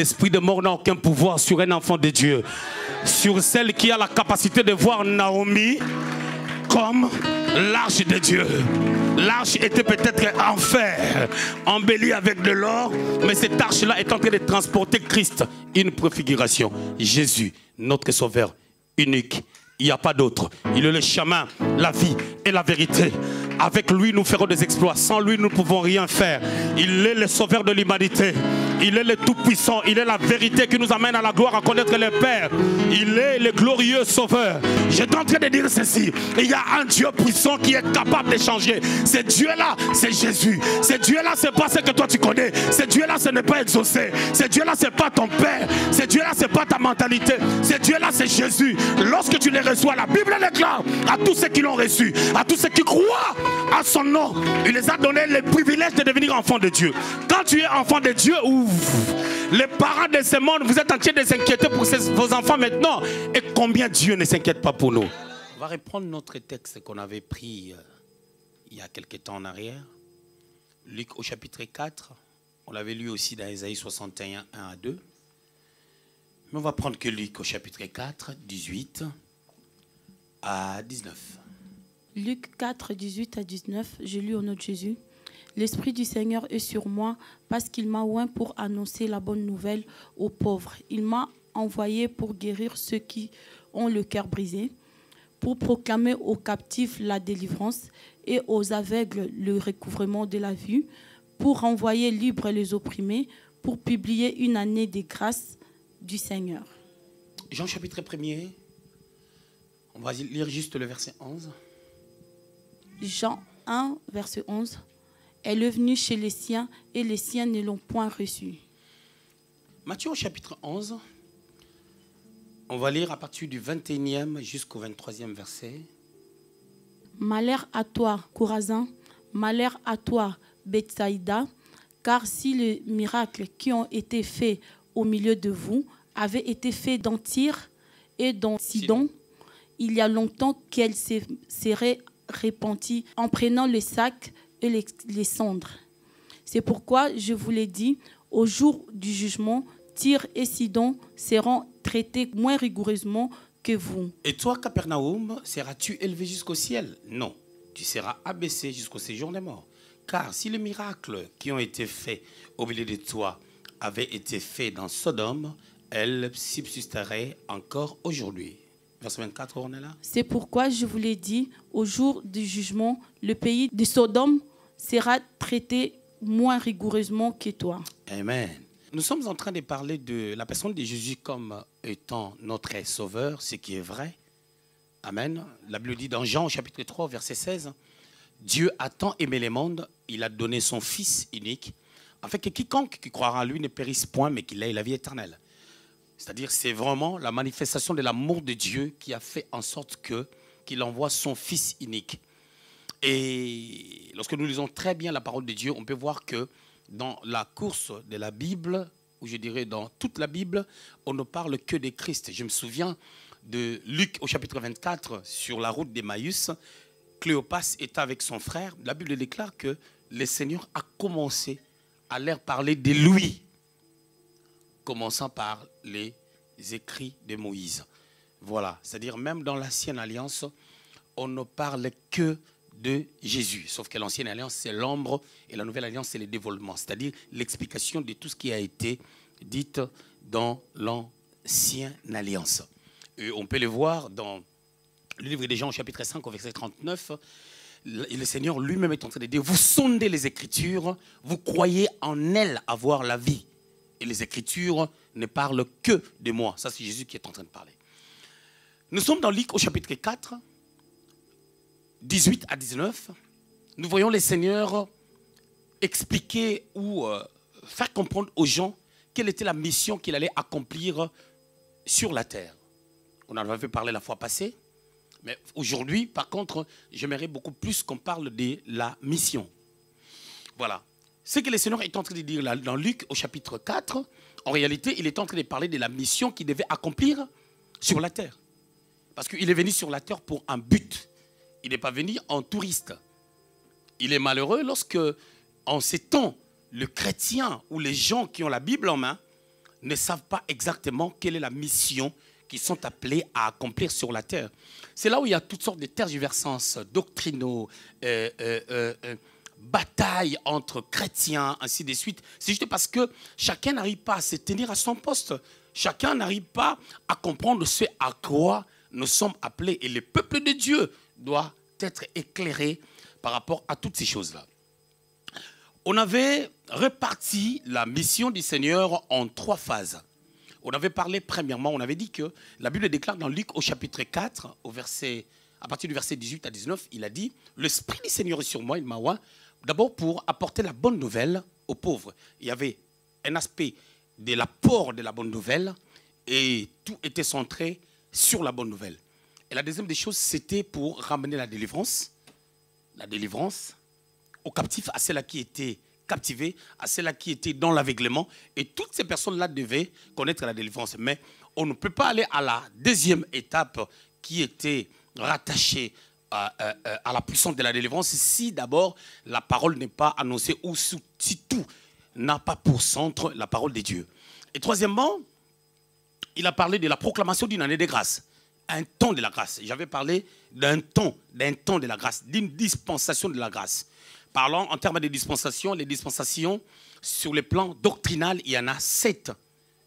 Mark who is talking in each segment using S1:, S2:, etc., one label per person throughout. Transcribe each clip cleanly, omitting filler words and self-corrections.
S1: L'esprit de mort n'a aucun pouvoir sur un enfant de Dieu. Sur celle qui a la capacité de voir Naomi comme l'arche de Dieu. L'arche était peut-être en fer, embellie avec de l'or, mais cette arche-là est en train de transporter Christ, une préfiguration. Jésus, notre sauveur unique. Il n'y a pas d'autre. Il est le chemin, la vie et la vérité. Avec lui, nous ferons des exploits. Sans lui, nous ne pouvons rien faire. Il est le sauveur de l'humanité. Il est le tout-puissant. Il est la vérité qui nous amène à la gloire, à connaître le Père. Il est le glorieux sauveur. J'étais en train de dire ceci. Il y a un Dieu puissant qui est capable de changer. Ce Dieu-là, c'est Jésus. Ce Dieu-là, ce n'est pas ce que toi tu connais. Ce Dieu-là, ce n'est pas exaucé. Ce Dieu-là, ce n'est pas ton Père. Ce Dieu-là, ce n'est pas ta mentalité. Ce Dieu-là, c'est Jésus. Lorsque tu les reçois, la Bible déclare à tous ceux qui l'ont reçu, à tous ceux qui croient à son nom, il les a donné le privilège de devenir enfants de Dieu. Quand tu es enfant de Dieu, les parents de ce monde, vous êtes en train de s'inquiéter pour vos enfants maintenant. Et combien Dieu ne s'inquiète pas pour nous? On va reprendre notre texte qu'on avait pris il y a quelques temps en arrière. Luc au chapitre 4. On l'avait lu aussi dans Ésaïe 61, 1 à 2. Mais on va prendre que Luc au chapitre 4, 18 à 19.
S2: Luc 4, 18 à 19, je lis au nom de Jésus. L'Esprit du Seigneur est sur moi parce qu'il m'a oint pour annoncer la bonne nouvelle aux pauvres. Il m'a envoyé pour guérir ceux qui ont le cœur brisé, pour proclamer aux captifs la délivrance et aux aveugles le recouvrement de la vue, pour renvoyer libres les opprimés, pour publier une année des grâces du Seigneur.
S1: Jean chapitre 1er, on va lire juste le verset 11.
S2: Jean 1, verset 11. Elle est venue chez les siens et les siens ne l'ont point reçue.
S1: Matthieu au chapitre 11, on va lire à partir du 21e jusqu'au 23e verset.
S2: Malheur à toi, Chorazin, malheur à toi, Bethsaïda, car si les miracles qui ont été faits au milieu de vous avaient été faits dans Tyr et dans Sidon, il y a longtemps qu'elle serait repentie en prenant les sacs et les cendres. C'est pourquoi je vous l'ai dit, au jour du jugement, Tyr et Sidon seront traités moins rigoureusement que vous.
S1: Et toi, Capernaum, seras-tu élevé jusqu'au ciel? Non, tu seras abaissé jusqu'au séjour des morts. Car si les miracles qui ont été faits au milieu de toi avaient été faits dans Sodome, elles subsisteraient encore aujourd'hui. Verset 24, on est là.
S2: C'est pourquoi je vous l'ai dit, au jour du jugement, le pays de Sodome sera traité moins rigoureusement que toi.
S1: Amen. Nous sommes en train de parler de la personne de Jésus comme étant notre sauveur, ce qui est vrai. Amen. La Bible dit dans Jean chapitre 3, verset 16, Dieu a tant aimé le monde, il a donné son Fils unique, afin que quiconque qui croira en lui ne périsse point, mais qu'il ait la vie éternelle. C'est-à-dire, c'est vraiment la manifestation de l'amour de Dieu qui a fait en sorte qu'il envoie son Fils unique. Et lorsque nous lisons très bien la parole de Dieu, on peut voir que dans la course de la Bible, ou je dirais dans toute la Bible, on ne parle que de Christ. Je me souviens de Luc au chapitre 24, sur la route d'Emmaüs, Cléopas était avec son frère. La Bible déclare que le Seigneur a commencé à leur parler de lui, commençant par les écrits de Moïse. Voilà, c'est-à-dire même dans l'ancienne alliance, on ne parle que de Jésus. Sauf que l'ancienne alliance, c'est l'ombre et la nouvelle alliance, c'est le dévoilement. C'est-à-dire l'explication de tout ce qui a été dit dans l'ancienne alliance. Et on peut le voir dans le livre de Jean, au chapitre 5, au verset 39. Le Seigneur lui-même est en train de dire, vous sondez les Écritures, vous croyez en elles avoir la vie. Et les Écritures ne parlent que de moi. Ça, c'est Jésus qui est en train de parler. Nous sommes dans Luc au chapitre 4, 18 à 19. Nous voyons le Seigneur expliquer ou faire comprendre aux gens quelle était la mission qu'il allait accomplir sur la terre. On en avait parlé la fois passée. Mais aujourd'hui, par contre, j'aimerais beaucoup plus qu'on parle de la mission. Voilà. Ce que le Seigneur est en train de dire là, dans Luc au chapitre 4, en réalité, il est en train de parler de la mission qu'il devait accomplir sur la terre. Parce qu'il est venu sur la terre pour un but. Il n'est pas venu en touriste. Il est malheureux lorsque, en ces temps, le chrétien ou les gens qui ont la Bible en main ne savent pas exactement quelle est la mission qu'ils sont appelés à accomplir sur la terre. C'est là où il y a toutes sortes de tergiversances doctrinaux, batailles entre chrétiens, ainsi de suite. C'est juste parce que chacun n'arrive pas à se tenir à son poste. Chacun n'arrive pas à comprendre ce à quoi nous sommes appelés. Et le peuple de Dieu doit être éclairé par rapport à toutes ces choses-là. On avait réparti la mission du Seigneur en 3 phases. On avait parlé premièrement, on avait dit que la Bible déclare dans Luc au chapitre 4, à partir du verset 18 à 19, il a dit « L'Esprit du Seigneur est sur moi, il m'a oint, d'abord pour apporter la bonne nouvelle aux pauvres. » Il y avait un aspect de l'apport de la bonne nouvelle et tout était centré sur la bonne nouvelle. Et la deuxième des choses, c'était pour ramener la délivrance aux captifs, à ceux-là qui étaient captivés, à ceux-là qui étaient dans l'aveuglement. Et toutes ces personnes-là devaient connaître la délivrance. Mais on ne peut pas aller à la deuxième étape qui était rattachée à la puissance de la délivrance si d'abord la parole n'est pas annoncée ou si tout n'a pas pour centre la parole de Dieu. Et troisièmement, il a parlé de la proclamation d'une année de grâce. Un temps de la grâce. J'avais parlé d'un temps de la grâce, d'une dispensation de la grâce. Parlant en termes de dispensation, les dispensations sur le plan doctrinal, il y en a 7.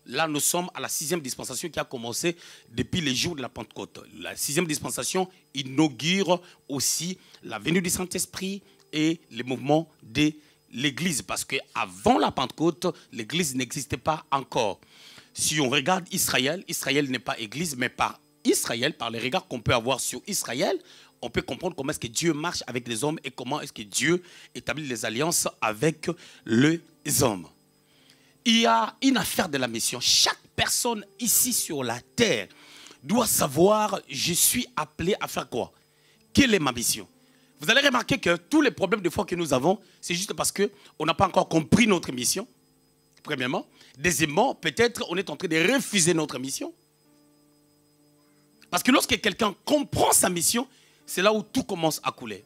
S1: Là, nous sommes à la 6e dispensation qui a commencé depuis les jours de la Pentecôte. La 6e dispensation inaugure aussi la venue du Saint-Esprit et les mouvements de l'Église. Parce qu'avant la Pentecôte, l'Église n'existait pas encore. Si on regarde Israël, Israël n'est pas Église, mais par Israël, par les regards qu'on peut avoir sur Israël, on peut comprendre comment est-ce que Dieu marche avec les hommes et comment est-ce que Dieu établit les alliances avec les hommes. Il y a une affaire de la mission. Chaque personne ici sur la terre doit savoir, je suis appelé à faire quoi? Quelle est ma mission? Vous allez remarquer que tous les problèmes de foi que nous avons, c'est juste parce qu'on n'a pas encore compris notre mission, premièrement. Deuxièmement, peut-être on est en train de refuser notre mission. Parce que lorsque quelqu'un comprend sa mission, c'est là où tout commence à couler.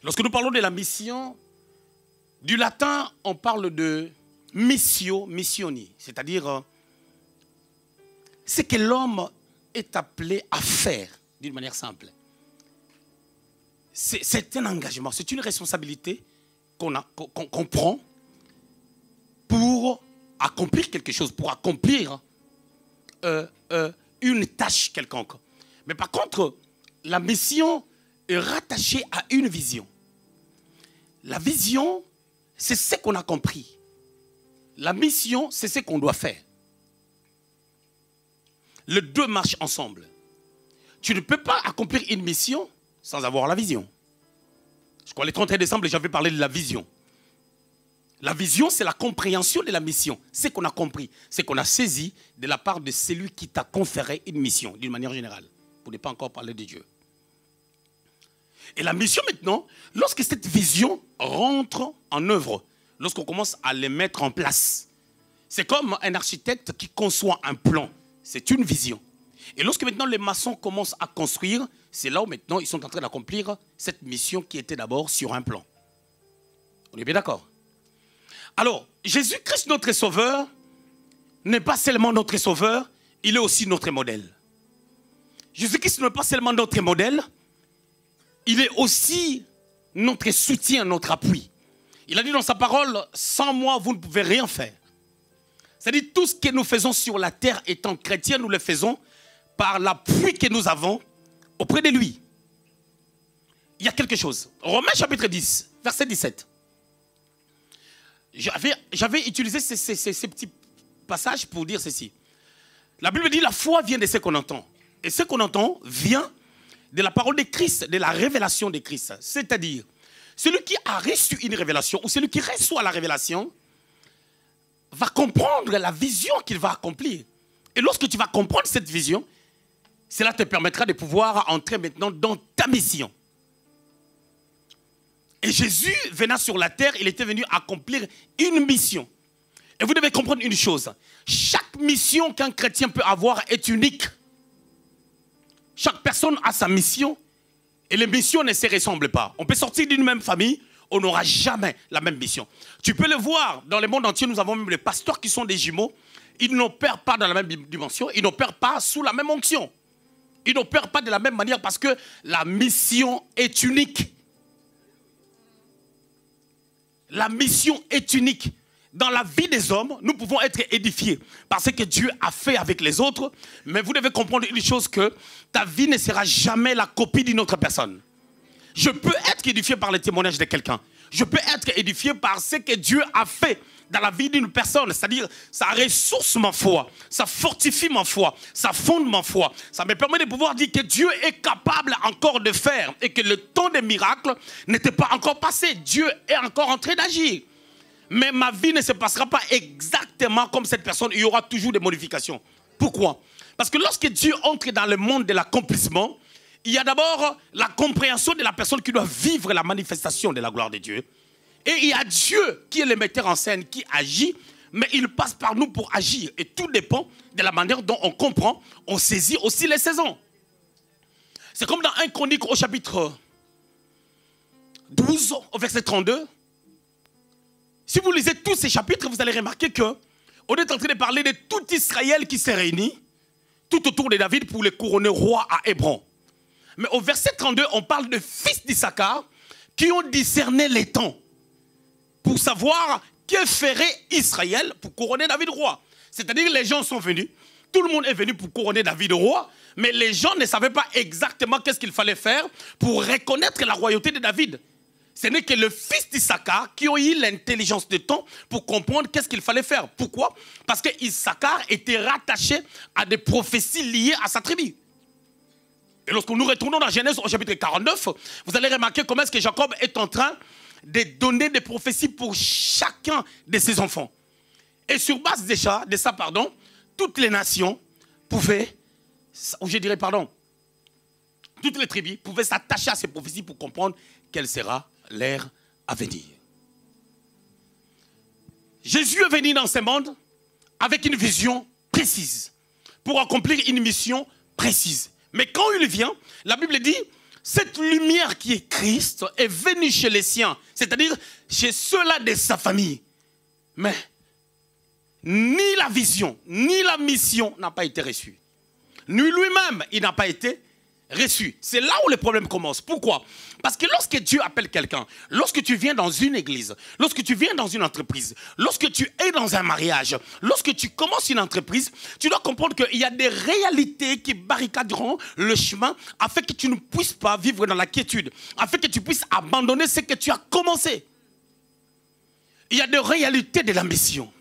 S1: Lorsque nous parlons de la mission, du latin, on parle de missio, missioni, c'est-à-dire ce que l'homme est appelé à faire d'une manière simple. C'est un engagement, c'est une responsabilité qu'on prend pour accomplir quelque chose, pour accomplir une tâche quelconque. Mais par contre, la mission est rattachée à une vision. La vision, c'est ce qu'on a compris. La mission, c'est ce qu'on doit faire. Les deux marchent ensemble. Tu ne peux pas accomplir une mission sans avoir la vision. Je crois le 31 décembre, j'avais parlé de la vision. La vision, c'est la compréhension de la mission. C'est qu'on a compris, c'est qu'on a saisi de la part de celui qui t'a conféré une mission, d'une manière générale, pour ne pas encore parler de Dieu. Et la mission maintenant, lorsque cette vision rentre en œuvre, lorsqu'on commence à les mettre en place, c'est comme un architecte qui conçoit un plan. C'est une vision. Et lorsque maintenant les maçons commencent à construire, c'est là où maintenant ils sont en train d'accomplir cette mission qui était d'abord sur un plan. On est bien d'accord? Alors, Jésus-Christ, notre sauveur, n'est pas seulement notre sauveur, il est aussi notre modèle. Jésus-Christ n'est pas seulement notre modèle, il est aussi notre soutien, notre appui. Il a dit dans sa parole, sans moi, vous ne pouvez rien faire. C'est-à-dire, tout ce que nous faisons sur la terre étant chrétiens, nous le faisons par l'appui que nous avons auprès de lui. Il y a quelque chose. Romains chapitre 10, verset 17. J'avais utilisé ces petits passages pour dire ceci. La Bible dit, la foi vient de ce qu'on entend. Et ce qu'on entend vient de la parole de Christ, de la révélation de Christ. C'est-à-dire, celui qui a reçu une révélation, ou celui qui reçoit la révélation, va comprendre la vision qu'il va accomplir. Et lorsque tu vas comprendre cette vision, cela te permettra de pouvoir entrer maintenant dans ta mission. Et Jésus, venant sur la terre, il était venu accomplir une mission. Et vous devez comprendre une chose. Chaque mission qu'un chrétien peut avoir est unique. Chaque personne a sa mission et les missions ne se ressemblent pas. On peut sortir d'une même famille, on n'aura jamais la même mission. Tu peux le voir, dans le monde entier, nous avons même les pasteurs qui sont des jumeaux. Ils n'opèrent pas dans la même dimension, ils n'opèrent pas sous la même onction. Ils n'opèrent pas de la même manière parce que la mission est unique. La mission est unique. Dans la vie des hommes, nous pouvons être édifiés par ce que Dieu a fait avec les autres. Mais vous devez comprendre une chose, que ta vie ne sera jamais la copie d'une autre personne. Je peux être édifié par le témoignage de quelqu'un. Je peux être édifié par ce que Dieu a fait dans la vie d'une personne. C'est-à-dire, ça ressource ma foi, ça fortifie ma foi, ça fonde ma foi. Ça me permet de pouvoir dire que Dieu est capable encore de faire et que le temps des miracles n'était pas encore passé. Dieu est encore en train d'agir. Mais ma vie ne se passera pas exactement comme cette personne. Il y aura toujours des modifications. Pourquoi? Parce que lorsque Dieu entre dans le monde de l'accomplissement, il y a d'abord la compréhension de la personne qui doit vivre la manifestation de la gloire de Dieu. Et il y a Dieu qui est le metteur en scène, qui agit, mais il passe par nous pour agir. Et tout dépend de la manière dont on comprend, on saisit aussi les saisons. C'est comme dans 1 Chronique au chapitre 12, au verset 32. Si vous lisez tous ces chapitres, vous allez remarquer qu'on est en train de parler de tout Israël qui s'est réuni tout autour de David pour le couronner roi à Hébron. Mais au verset 32, on parle de fils d'Issachar qui ont discerné les temps pour savoir que ferait Israël pour couronner David roi. C'est-à-dire que les gens sont venus, tout le monde est venu pour couronner David roi, mais les gens ne savaient pas exactement qu'est-ce qu'il fallait faire pour reconnaître la royauté de David. Ce n'est que le fils d'Issachar qui a eu l'intelligence de temps pour comprendre qu'est-ce qu'il fallait faire. Pourquoi? Parce que Issachar était rattaché à des prophéties liées à sa tribu. Et lorsque nous retournons dans Genèse au chapitre 49, vous allez remarquer comment est-ce que Jacob est en train de donner des prophéties pour chacun de ses enfants. Et sur base de ça, toutes les nations pouvaient, ou je dirais toutes les tribus pouvaient s'attacher à ces prophéties pour comprendre quelle sera l'ère à venir. Jésus est venu dans ce monde avec une vision précise pour accomplir une mission précise. Mais quand il vient, la Bible dit, cette lumière qui est Christ est venue chez les siens, c'est-à-dire chez ceux-là de sa famille. Mais ni la vision, ni la mission n'a pas été reçue. Ni lui-même, il n'a pas été reçu. C'est là où le problème commence. Pourquoi? Parce que lorsque Dieu appelle quelqu'un, lorsque tu viens dans une église, lorsque tu viens dans une entreprise, lorsque tu es dans un mariage, lorsque tu commences une entreprise, tu dois comprendre qu'il y a des réalités qui barricaderont le chemin afin que tu ne puisses pas vivre dans la quiétude, afin que tu puisses abandonner ce que tu as commencé. Il y a des réalités de la mission.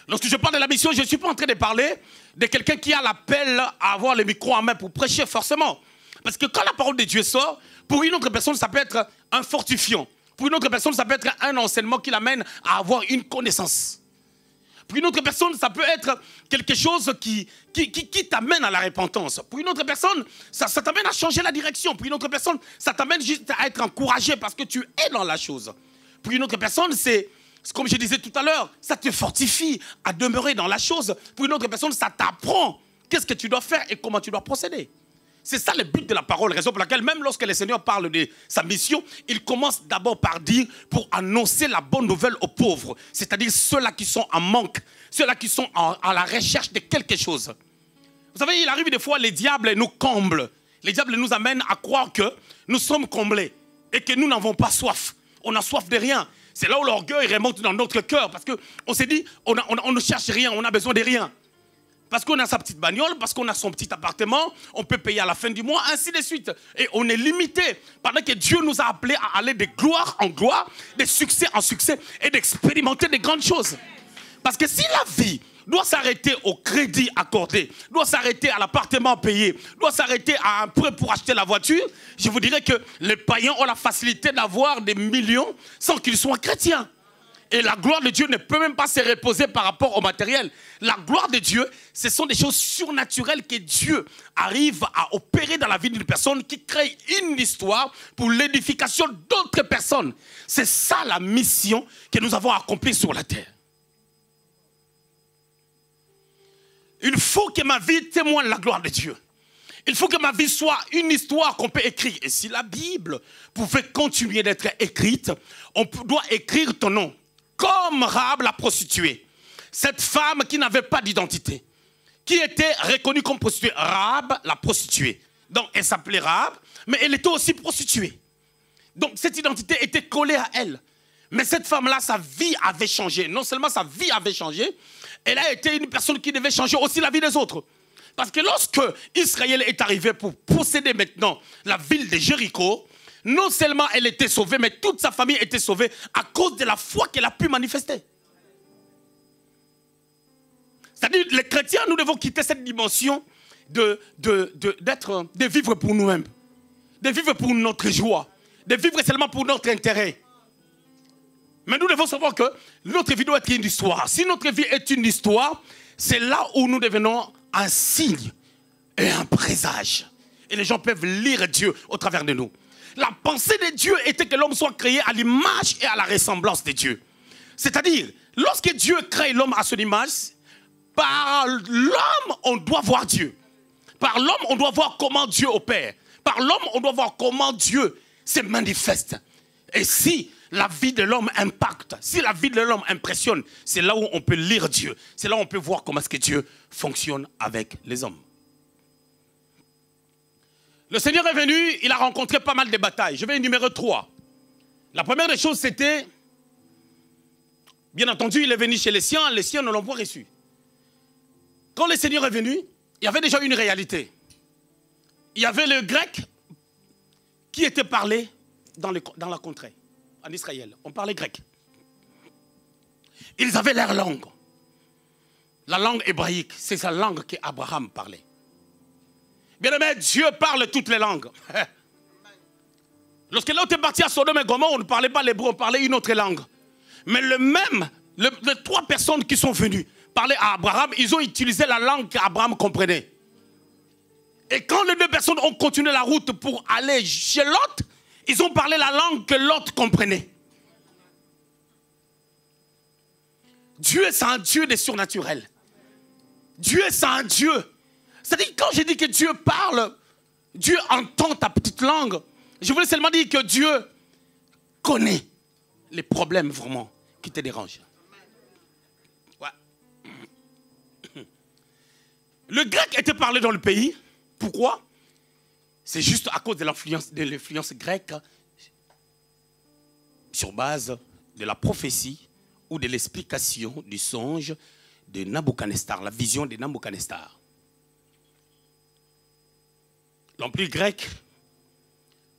S1: Lorsque je parle de la mission, je ne suis pas en train de parler de quelqu'un qui a l'appel à avoir le micro en main pour prêcher forcément. Parce que quand la parole de Dieu sort, pour une autre personne, ça peut être un fortifiant. Pour une autre personne, ça peut être un enseignement qui l'amène à avoir une connaissance. Pour une autre personne, ça peut être quelque chose qui t'amène à la repentance. Pour une autre personne, ça t'amène à changer la direction. Pour une autre personne, ça t'amène juste à être encouragé parce que tu es dans la chose. Pour une autre personne, c'est comme je disais tout à l'heure, ça te fortifie à demeurer dans la chose. Pour une autre personne, ça t'apprend qu'est-ce que tu dois faire et comment tu dois procéder. C'est ça le but de la parole, raison pour laquelle même lorsque le Seigneur parle de sa mission, il commence d'abord par dire pour annoncer la bonne nouvelle aux pauvres, c'est-à-dire ceux-là qui sont en manque, ceux-là qui sont à la recherche de quelque chose. Vous savez, il arrive des fois, les diables nous comblent. Les diables nous amènent à croire que nous sommes comblés et que nous n'avons pas soif. On a soif de rien. C'est là où l'orgueil remonte dans notre cœur parce qu'on s'est dit, on ne cherche rien, on a besoin de rien. Parce qu'on a sa petite bagnole, parce qu'on a son petit appartement, on peut payer à la fin du mois, ainsi de suite. Et on est limité. Pendant que Dieu nous a appelés à aller de gloire en gloire, de succès en succès et d'expérimenter de grandes choses. Parce que si la vie doit s'arrêter au crédit accordé, doit s'arrêter à l'appartement payé, doit s'arrêter à un prêt pour acheter la voiture, je vous dirais que les païens ont la facilité d'avoir des millions sans qu'ils soient chrétiens. Et la gloire de Dieu ne peut même pas se reposer par rapport au matériel. La gloire de Dieu, ce sont des choses surnaturelles que Dieu arrive à opérer dans la vie d'une personne qui crée une histoire pour l'édification d'autres personnes. C'est ça la mission que nous avons accomplie sur la terre. Il faut que ma vie témoigne la gloire de Dieu. Il faut que ma vie soit une histoire qu'on peut écrire. Et si la Bible pouvait continuer d'être écrite, on doit écrire ton nom. Comme Rahab la prostituée. Cette femme qui n'avait pas d'identité. Qui était reconnue comme prostituée. Rahab la prostituée. Donc elle s'appelait Rahab, mais elle était aussi prostituée. Donc cette identité était collée à elle. Mais cette femme-là, sa vie avait changé. Non seulement sa vie avait changé, elle a été une personne qui devait changer aussi la vie des autres. Parce que lorsque Israël est arrivé pour posséder maintenant la ville de Jéricho, non seulement elle était sauvée, mais toute sa famille était sauvée à cause de la foi qu'elle a pu manifester. C'est-à-dire, les chrétiens, nous devons quitter cette dimension de vivre pour nous-mêmes, de vivre pour notre joie, de vivre seulement pour notre intérêt. Mais nous devons savoir que notre vie doit être une histoire. Si notre vie est une histoire, c'est là où nous devenons un signe et un présage. Et les gens peuvent lire Dieu au travers de nous. La pensée de Dieu était que l'homme soit créé à l'image et à la ressemblance de Dieu. C'est-à-dire, lorsque Dieu crée l'homme à son image, par l'homme, on doit voir Dieu. Par l'homme, on doit voir comment Dieu opère. Par l'homme, on doit voir comment Dieu se manifeste. Et si la vie de l'homme impacte, si la vie de l'homme impressionne, c'est là où on peut lire Dieu. C'est là où on peut voir comment est-ce que Dieu fonctionne avec les hommes. Le Seigneur est venu, il a rencontré pas mal de batailles. Je vais énumérer 3. La première des choses, c'était, bien entendu, il est venu chez les siens ne l'ont pas reçu. Quand le Seigneur est venu, il y avait déjà une réalité. Il y avait le grec qui était parlé dans la contrée, en Israël. On parlait grec. Ils avaient leur langue. La langue hébraïque, c'est sa langue qu'Abraham parlait. Bien aimé, Dieu parle toutes les langues. Lorsque l'autre est parti à Sodome et Gomorrhe, on ne parlait pas l'hébreu, on parlait une autre langue. Mais les 3 personnes qui sont venues parler à Abraham, ils ont utilisé la langue qu'Abraham comprenait. Et quand les 2 personnes ont continué la route pour aller chez Lot, ils ont parlé la langue que Lot comprenait. Dieu, c'est un Dieu des surnaturels. Dieu, c'est un Dieu. C'est-à-dire, quand j'ai dit que Dieu parle, Dieu entend ta petite langue, je voulais seulement dire que Dieu connaît les problèmes vraiment qui te dérangent. Ouais. Le grec était parlé dans le pays. Pourquoi? C'est juste à cause de l'influence grecque sur base de la prophétie ou de l'explication du songe de Nabuchodonosor, la vision de Nabuchodonosor. L'empire grec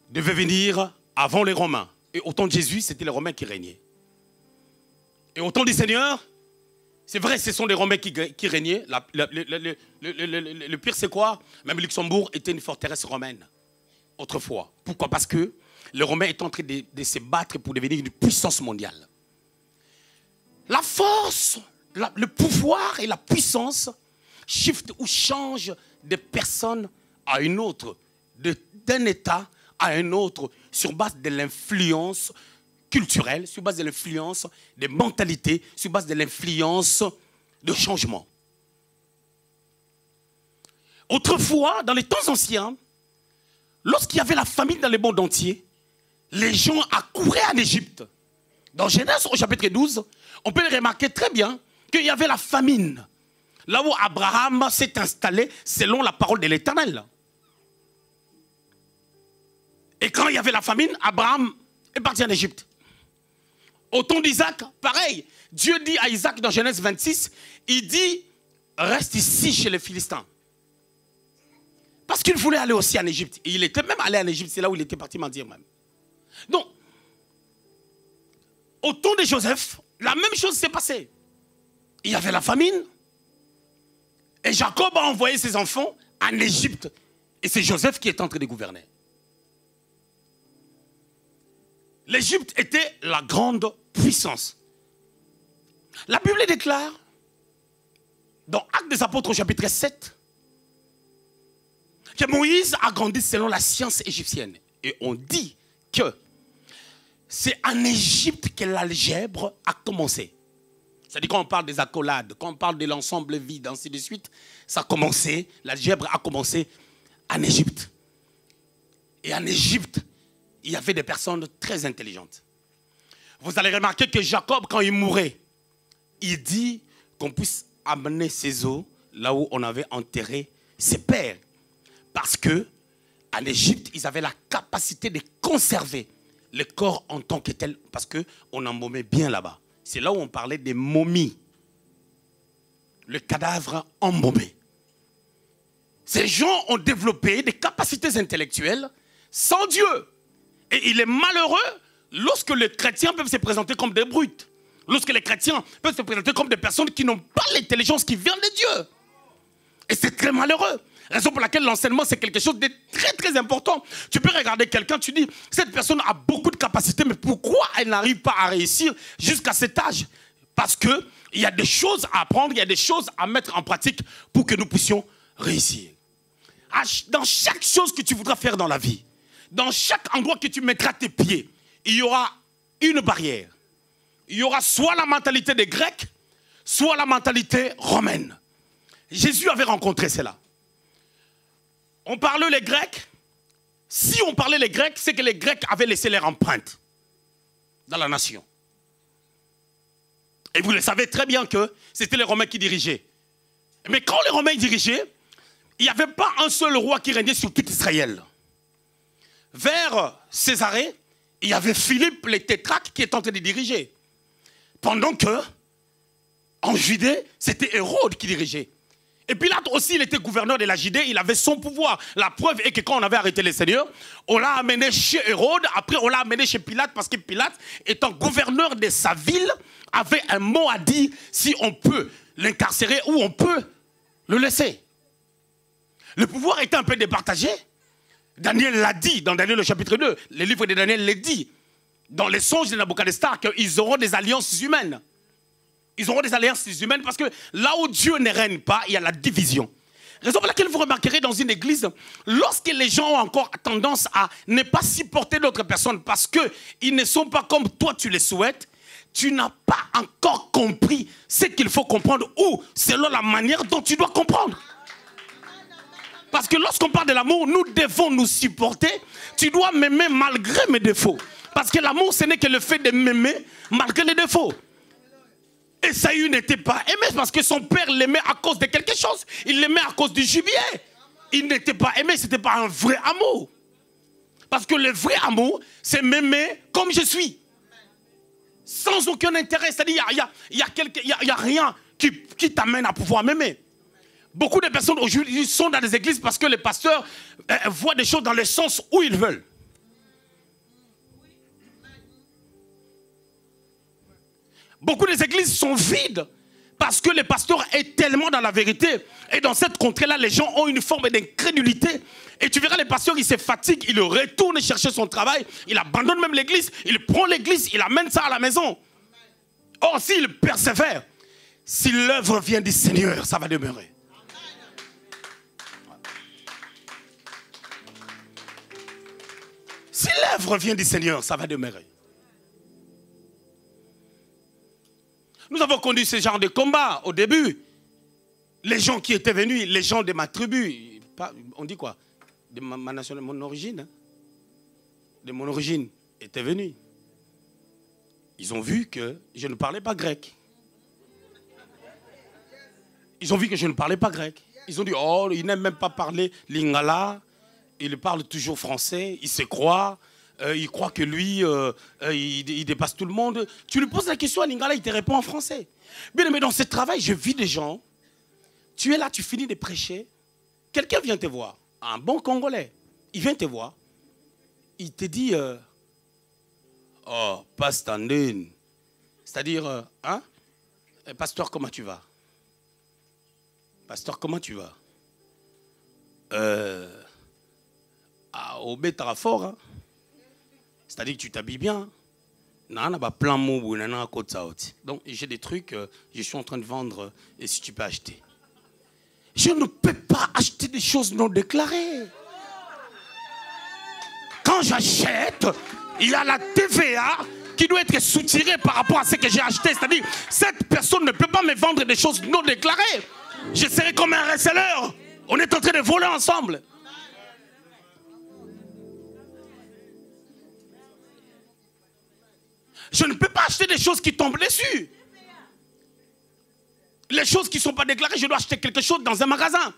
S1: devait venir avant les Romains. Et au temps de Jésus, c'était les Romains qui régnaient. Et au temps du Seigneur, c'est vrai, ce sont les Romains qui régnaient. Le pire, c'est quoi? Même Luxembourg était une forteresse romaine, autrefois. Pourquoi? Parce que les Romains étaient en train de se battre pour devenir une puissance mondiale. La force, le pouvoir et la puissance shiftent ou changent de personne à une autre, d'un État à un autre, sur base de l'influence culturelle, sur base de l'influence des mentalités, sur base de l'influence de changement. Autrefois, dans les temps anciens, lorsqu'il y avait la famine dans le monde entier, les gens accouraient en Égypte. Dans Genèse au chapitre 12, on peut remarquer très bien qu'il y avait la famine. Là où Abraham s'est installé selon la parole de l'Éternel. Et quand il y avait la famine, Abraham est parti en Égypte. Au temps d'Isaac, pareil. Dieu dit à Isaac dans Genèse 26, il dit, reste ici chez les Philistins. Parce qu'il voulait aller aussi en Égypte. Et il était même allé en Égypte, c'est là où il était parti mentir même. Donc, au temps de Joseph, la même chose s'est passée. Il y avait la famine. Et Jacob a envoyé ses enfants en Égypte. Et c'est Joseph qui est en train de gouverner. L'Égypte était la grande puissance. La Bible déclare, dans Actes des Apôtres au chapitre 7, que Moïse a grandi selon la science égyptienne. Et on dit que c'est en Égypte que l'algèbre a commencé. C'est-à-dire quand on parle des accolades, quand on parle de l'ensemble vide, ainsi de suite, ça a commencé, l'algèbre a commencé en Égypte. Et en Égypte, il y avait des personnes très intelligentes. Vous allez remarquer que Jacob, quand il mourait, il dit qu'on puisse amener ses os là où on avait enterré ses pères. Parce que en Égypte, ils avaient la capacité de conserver le corps en tant que tel, parce qu'on embaumait bien là-bas. C'est là où on parlait des momies. Le cadavre embaumé. Ces gens ont développé des capacités intellectuelles sans Dieu. Et il est malheureux lorsque les chrétiens peuvent se présenter comme des brutes. Lorsque les chrétiens peuvent se présenter comme des personnes qui n'ont pas l'intelligence qui vient de Dieu. Et c'est très malheureux. Raison pour laquelle l'enseignement, c'est quelque chose de très très important. Tu peux regarder quelqu'un, tu dis, cette personne a beaucoup de capacités, mais pourquoi elle n'arrive pas à réussir jusqu'à cet âge? Parce qu'il y a des choses à apprendre, il y a des choses à mettre en pratique pour que nous puissions réussir. Dans chaque chose que tu voudras faire dans la vie, dans chaque endroit que tu mettras tes pieds, il y aura une barrière. Il y aura soit la mentalité des Grecs, soit la mentalité romaine. Jésus avait rencontré cela. On parlait les Grecs. Si on parlait les Grecs, c'est que les Grecs avaient laissé leur empreinte dans la nation. Et vous le savez très bien que c'était les Romains qui dirigeaient. Mais quand les Romains dirigeaient, il n'y avait pas un seul roi qui régnait sur tout Israël. Vers Césarée, il y avait Philippe le tétrarque qui était en train de diriger. Pendant que, en Judée, c'était Hérode qui dirigeait. Et Pilate aussi, il était gouverneur de la Judée, il avait son pouvoir. La preuve est que quand on avait arrêté les seigneurs, on l'a amené chez Hérode, après on l'a amené chez Pilate, parce que Pilate, étant gouverneur de sa ville, avait un mot à dire si on peut l'incarcérer ou on peut le laisser. Le pouvoir était un peu départagé. Daniel l'a dit dans Daniel le chapitre 2, le livre de Daniel l'a dit, dans les songes de Nabuchodonosor, qu'ils auront des alliances humaines. Ils auront des alliances humaines parce que là où Dieu ne règne pas, il y a la division. Raison pour laquelle vous remarquerez dans une église, lorsque les gens ont encore tendance à ne pas supporter d'autres personnes parce qu'ils ne sont pas comme toi tu les souhaites, tu n'as pas encore compris ce qu'il faut comprendre ou selon la manière dont tu dois comprendre. Parce que lorsqu'on parle de l'amour, nous devons nous supporter. Tu dois m'aimer malgré mes défauts. Parce que l'amour, ce n'est que le fait de m'aimer malgré les défauts. Esaü n'était pas aimé parce que son père l'aimait à cause de quelque chose. Il l'aimait à cause du gibier. Il n'était pas aimé, ce n'était pas un vrai amour. Parce que le vrai amour, c'est m'aimer comme je suis. Sans aucun intérêt. C'est-à-dire, il n'y a rien qui t'amène à pouvoir m'aimer. Beaucoup de personnes aujourd'hui sont dans des églises parce que les pasteurs voient des choses dans le sens où ils veulent. Beaucoup des églises sont vides parce que le pasteur est tellement dans la vérité. Et dans cette contrée-là, les gens ont une forme d'incrédulité. Et tu verras, les pasteurs, ils se fatiguent, ils retournent chercher son travail, il abandonne même l'église, il prend l'église, il amène ça à la maison. Or, s'il persévère, si l'œuvre vient du Seigneur, ça va demeurer. Si l'œuvre vient du Seigneur, ça va demeurer. Nous avons conduit ce genre de combat au début. Les gens qui étaient venus, les gens de ma tribu, on dit quoi? De ma nation, de mon origine. Hein? De mon origine, étaient venus. Ils ont vu que je ne parlais pas grec. Ils ont vu que je ne parlais pas grec. Ils ont dit, oh, il n'aime même pas parler lingala. Il parle toujours français, il se croit. Il croit que lui, il dépasse tout le monde. Tu lui poses la question à lingala, il te répond en français. Bien, mais dans ce travail, je vis des gens. Tu es là, tu finis de prêcher. Quelqu'un vient te voir. Un bon Congolais. Il vient te voir. Il te dit, oh, pastandine. C'est-à-dire, hein? Pasteur, comment tu vas? Pasteur, comment tu vas? Au bétara fort, hein? C'est-à-dire que tu t'habilles bien. Donc j'ai des trucs, je suis en train de vendre, et si tu peux acheter. Je ne peux pas acheter des choses non déclarées. Quand j'achète, il y a la TVA qui doit être soutirée par rapport à ce que j'ai acheté. C'est-à-dire, cette personne ne peut pas me vendre des choses non déclarées. Je serai comme un receleur. On est en train de voler ensemble. Je ne peux pas acheter des choses qui tombent dessus. Les choses qui ne sont pas déclarées, je dois acheter quelque chose dans un magasin.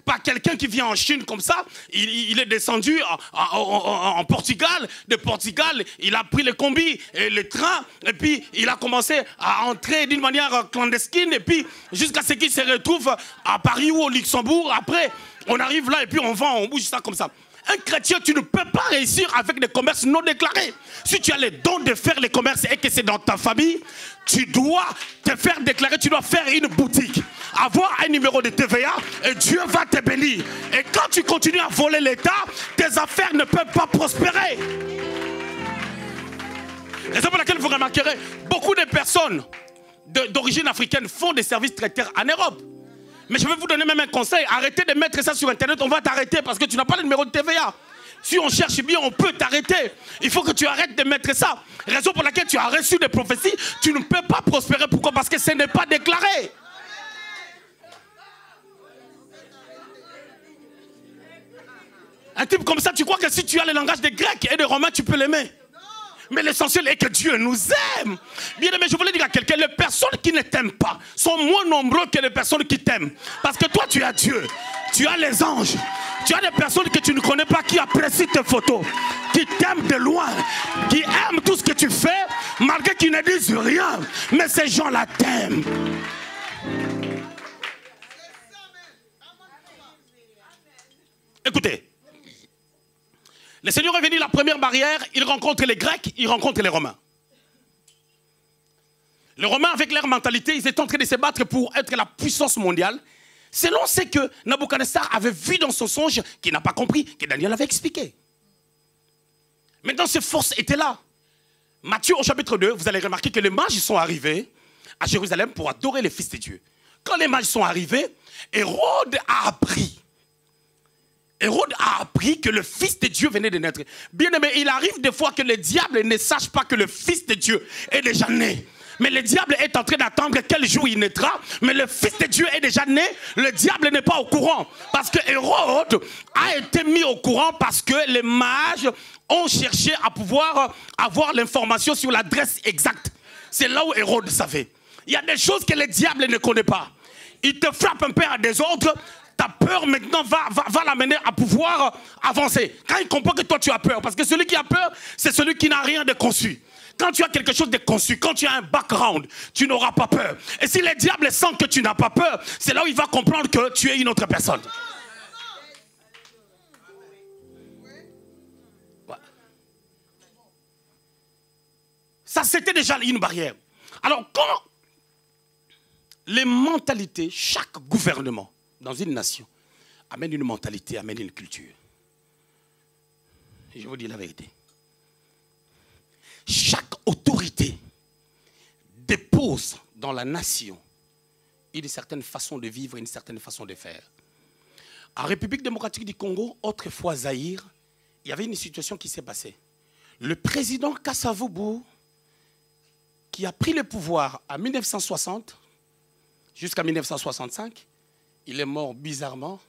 S1: Pas quelqu'un qui vient en Chine comme ça, il est descendu en Portugal, de Portugal, il a pris le combi et le train, et puis il a commencé à entrer d'une manière clandestine, et puis jusqu'à ce qu'il se retrouve à Paris ou au Luxembourg. Après, on arrive là et puis on vend, on bouge ça comme ça. Un chrétien, tu ne peux pas réussir avec des commerces non déclarés. Si tu as les dons de faire les commerces et que c'est dans ta famille, tu dois te faire déclarer, tu dois faire une boutique, avoir un numéro de TVA et Dieu va te bénir. Et quand tu continues à voler l'État, tes affaires ne peuvent pas prospérer. Raison pour laquelle vous remarquerez, beaucoup de personnes d'origine africaine font des services traiteurs en Europe. Mais je vais vous donner même un conseil, arrêtez de mettre ça sur Internet, on va t'arrêter parce que tu n'as pas le numéro de TVA. Si on cherche bien, on peut t'arrêter. Il faut que tu arrêtes de mettre ça. Raison pour laquelle tu as reçu des prophéties, tu ne peux pas prospérer. Pourquoi? Parce que ce n'est pas déclaré. Un type comme ça, tu crois que si tu as le langage des Grecs et des Romains, tu peux l'aimer? Mais l'essentiel est que Dieu nous aime. Bien aimé, je voulais dire à quelqu'un, les personnes qui ne t'aiment pas sont moins nombreuses que les personnes qui t'aiment. Parce que toi, tu as Dieu. Tu as les anges. Tu as des personnes que tu ne connais pas qui apprécient tes photos, qui t'aiment de loin, qui aiment tout ce que tu fais, malgré qu'ils ne disent rien. Mais ces gens-là t'aiment. Écoutez. Le Seigneur est venu, la première barrière, il rencontre les Grecs, il rencontre les Romains. Les Romains, avec leur mentalité, ils étaient en train de se battre pour être la puissance mondiale, selon ce que Nabuchodonosor avait vu dans son songe, qu'il n'a pas compris, que Daniel avait expliqué. Maintenant, ces forces étaient là. Matthieu, au chapitre 2, vous allez remarquer que les mages sont arrivés à Jérusalem pour adorer le Fils de Dieu. Quand les mages sont arrivés, Hérode a appris. Hérode a appris que le Fils de Dieu venait de naître. Bien aimé, il arrive des fois que le diable ne sache pas que le Fils de Dieu est déjà né. Mais le diable est en train d'attendre quel jour il naîtra. Mais le Fils de Dieu est déjà né. Le diable n'est pas au courant. Parce que Hérode a été mis au courant parce que les mages ont cherché à pouvoir avoir l'information sur l'adresse exacte. C'est là où Hérode savait. Il y a des choses que le diable ne connaît pas. Il te frappe un peu à désordre. Ta peur maintenant va l'amener à pouvoir avancer. Quand il comprend que toi tu as peur, parce que celui qui a peur, c'est celui qui n'a rien de conçu. Quand tu as quelque chose de conçu, quand tu as un background, tu n'auras pas peur. Et si le diable sent que tu n'as pas peur, c'est là où il va comprendre que tu es une autre personne. Ouais. Ça, c'était déjà une barrière. Alors, quand les mentalités, chaque gouvernement, dans une nation, amène une mentalité, amène une culture. Et je vous dis la vérité. Chaque autorité dépose dans la nation une certaine façon de vivre, une certaine façon de faire. En République démocratique du Congo, autrefois Zaïre, il y avait une situation qui s'est passée. Le président Kasavubu, qui a pris le pouvoir en 1960 jusqu'à 1965, il est mort bizarrement.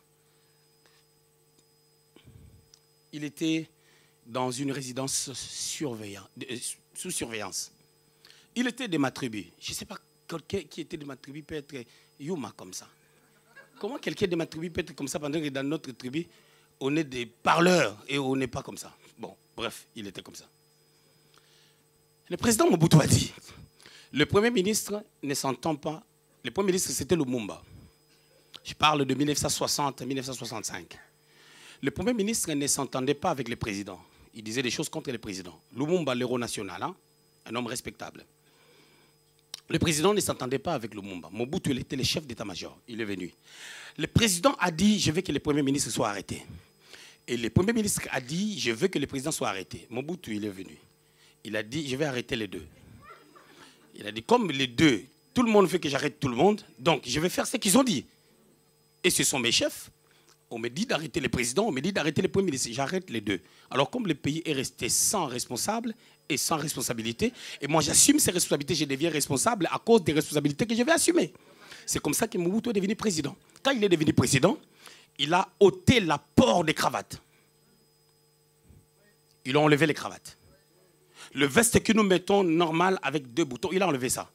S1: Il était dans une résidence sous surveillance. Il était de ma tribu. Je ne sais pas qui était de ma tribu peut être Yuma comme ça. Comment quelqu'un de ma tribu peut être comme ça pendant que dans notre tribu, on est des parleurs et on n'est pas comme ça. Bon, bref, il était comme ça. Le président Mobutu a dit, le Premier ministre ne s'entend pas. Le Premier ministre, c'était Lumumba. Je parle de 1960 à 1965. Le Premier ministre ne s'entendait pas avec le président. Il disait des choses contre le président. Lumumba, l'héros national, hein, un homme respectable. Le président ne s'entendait pas avec Lumumba. Mobutu, il était le chef d'état-major. Il est venu. Le président a dit, je veux que le Premier ministre soit arrêté. Et le Premier ministre a dit, je veux que le président soit arrêté. Mobutu, il est venu. Il a dit, je vais arrêter les deux. Il a dit, comme les deux, tout le monde veut que j'arrête tout le monde, donc je vais faire ce qu'ils ont dit. Et ce sont mes chefs. On me dit d'arrêter le président, on me dit d'arrêter le Premier ministre. J'arrête les deux. Alors comme le pays est resté sans responsable et sans responsabilité, et moi j'assume ces responsabilités, je deviens responsable à cause des responsabilités que je vais assumer. C'est comme ça que Mobutu est devenu président. Quand il est devenu président, il a ôté l'apport des cravates. Ils ont enlevé les cravates. Le veste que nous mettons normal avec 2 boutons, il a enlevé ça.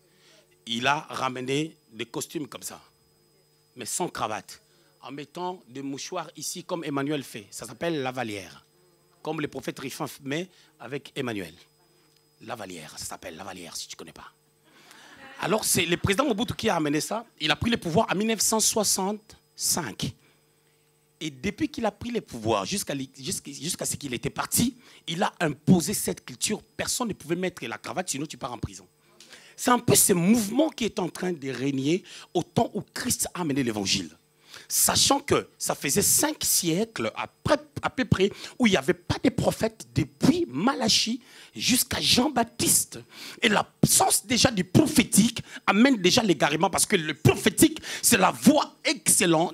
S1: Il a ramené des costumes comme ça, mais sans cravate, en mettant des mouchoirs ici comme Emmanuel fait. Ça s'appelle lavalière, comme le prophète Rifan met avec Emmanuel. Lavalière, ça s'appelle lavalière si tu ne connais pas. Alors c'est le président Mobutu qui a amené ça. Il a pris le pouvoir en 1965. Et depuis qu'il a pris le pouvoir, jusqu'à ce qu'il était parti, il a imposé cette culture. Personne ne pouvait mettre la cravate, sinon tu pars en prison. C'est un peu ce mouvement qui est en train de régner au temps où Christ a amené l'évangile. Sachant que ça faisait 5 siècles à peu près où il n'y avait pas de prophète depuis Malachie jusqu'à Jean-Baptiste. Et l'absence déjà du prophétique amène déjà l'égarement parce que le prophétique, c'est la voie excellente,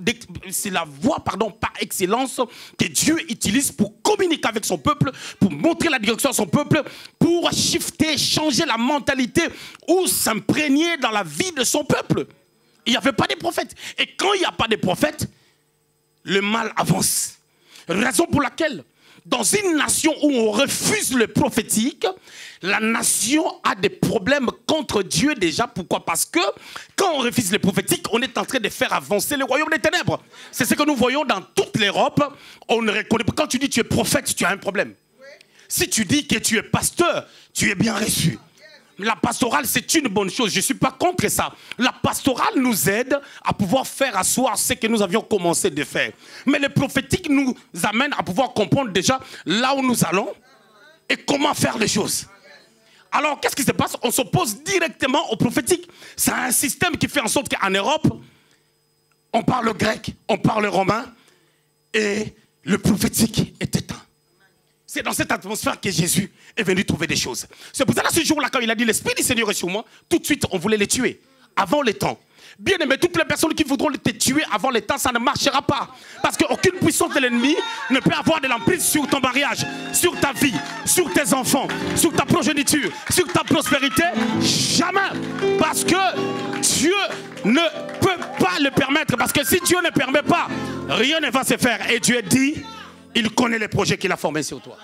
S1: c'est la voie par excellence que Dieu utilise pour communiquer avec son peuple, pour montrer la direction à son peuple, pour shifter, changer la mentalité ou s'imprégner dans la vie de son peuple. Il n'y avait pas de prophètes. Et quand il n'y a pas de prophètes, le mal avance. Raison pour laquelle, dans une nation où on refuse le prophétique, la nation a des problèmes contre Dieu déjà. Pourquoi? Parce que quand on refuse le prophétique, on est en train de faire avancer le royaume des ténèbres. C'est ce que nous voyons dans toute l'Europe. On ne reconnaît pas. Quand tu dis que tu es prophète, tu as un problème. Si tu dis que tu es pasteur, tu es bien reçu. La pastorale, c'est une bonne chose. Je ne suis pas contre ça. La pastorale nous aide à pouvoir faire asseoir ce que nous avions commencé de faire. Mais le prophétique nous amène à pouvoir comprendre déjà là où nous allons et comment faire les choses. Alors, qu'est-ce qui se passe? On s'oppose directement au prophétique. C'est un système qui fait en sorte qu'en Europe, on parle grec, on parle romain et le prophétique est éteint. C'est dans cette atmosphère que Jésus est venu trouver des choses. C'est pour ça que ce jour-là, quand il a dit l'Esprit du Seigneur est sur moi, tout de suite, on voulait les tuer, avant les temps. Bien aimé, toutes les personnes qui voudront te tuer avant les temps, ça ne marchera pas. Parce qu'aucune puissance de l'ennemi ne peut avoir de l'emprise sur ton mariage, sur ta vie, sur tes enfants, sur ta progéniture, sur ta prospérité. Jamais. Parce que Dieu ne peut pas le permettre. Parce que si Dieu ne permet pas, rien ne va se faire. Et Dieu dit... Il connaît les projets qu'il a formés sur toi.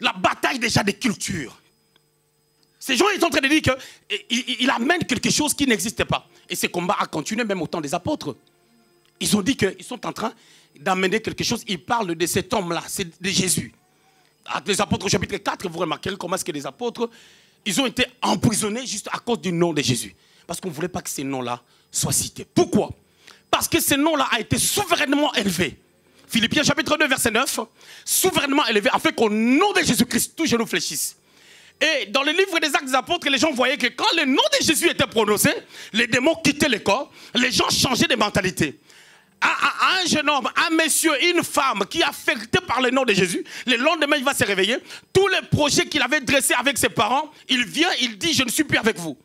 S1: La bataille déjà des cultures. Ces gens sont en train de dire qu'il amène quelque chose qui n'existait pas. Et ce combat a continué même au temps des apôtres. Ils ont dit qu'ils sont en train d'amener quelque chose. Ils parlent de cet homme-là, c'est de Jésus. Les apôtres au chapitre 4, vous remarquerez comment est-ce que les apôtres, ils ont été emprisonnés juste à cause du nom de Jésus. Parce qu'on ne voulait pas que ces noms-là soient cités. Pourquoi? Parce que ce nom-là a été souverainement élevé. Philippiens chapitre 2 verset 9. Souverainement élevé afin qu'au nom de Jésus-Christ, tous genoux fléchissent. Et dans le livre des Actes des Apôtres, les gens voyaient que quand le nom de Jésus était prononcé, les démons quittaient le corps, les gens changeaient de mentalité. Un jeune homme, un monsieur, une femme qui est affecté par le nom de Jésus, le lendemain il va se réveiller. Tous les projets qu'il avait dressés avec ses parents, il vient, il dit je ne suis plus avec vous.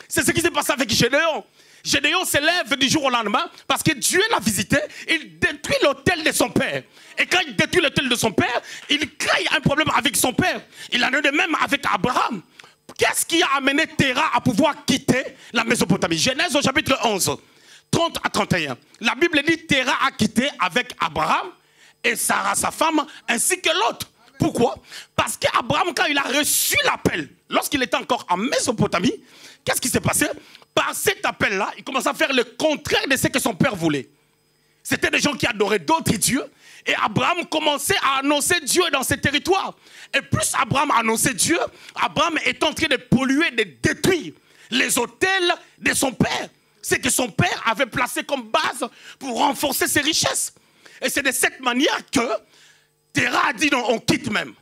S1: C'est ce qui s'est passé avec Gédéon. Gédéon s'élève du jour au lendemain parce que Dieu l'a visité, il détruit l'autel de son père. Et quand il détruit l'autel de son père, il crée un problème avec son père. Il en a de même avec Abraham. Qu'est-ce qui a amené Terah à pouvoir quitter la Mésopotamie? Genèse au chapitre 11, 30 à 31. La Bible dit Terah a quitté avec Abraham et Sarah, sa femme, ainsi que l'autre. Pourquoi? Parce qu'Abraham, quand il a reçu l'appel, lorsqu'il était encore en Mésopotamie, qu'est-ce qui s'est passé? Par cet appel-là, il commençait à faire le contraire de ce que son père voulait. C'était des gens qui adoraient d'autres dieux. Et Abraham commençait à annoncer Dieu dans ses territoires. Et plus Abraham annonçait Dieu, Abraham est en train de polluer, de détruire les autels de son père. C'est que son père avait placé comme base pour renforcer ses richesses. Et c'est de cette manière que Terah a dit non, on quitte même.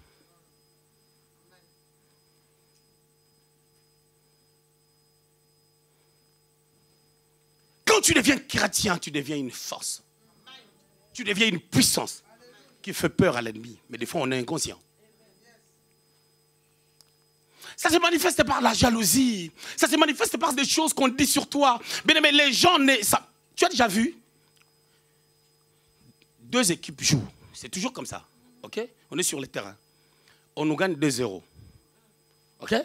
S1: Quand tu deviens chrétien, tu deviens une force. Tu deviens une puissance qui fait peur à l'ennemi. Mais des fois, on est inconscient. Ça se manifeste par la jalousie. Ça se manifeste par des choses qu'on dit sur toi. Mais les gens... Tu as déjà vu? 2 équipes jouent. C'est toujours comme ça. Okay? On est sur le terrain. On nous gagne 2-0. OK?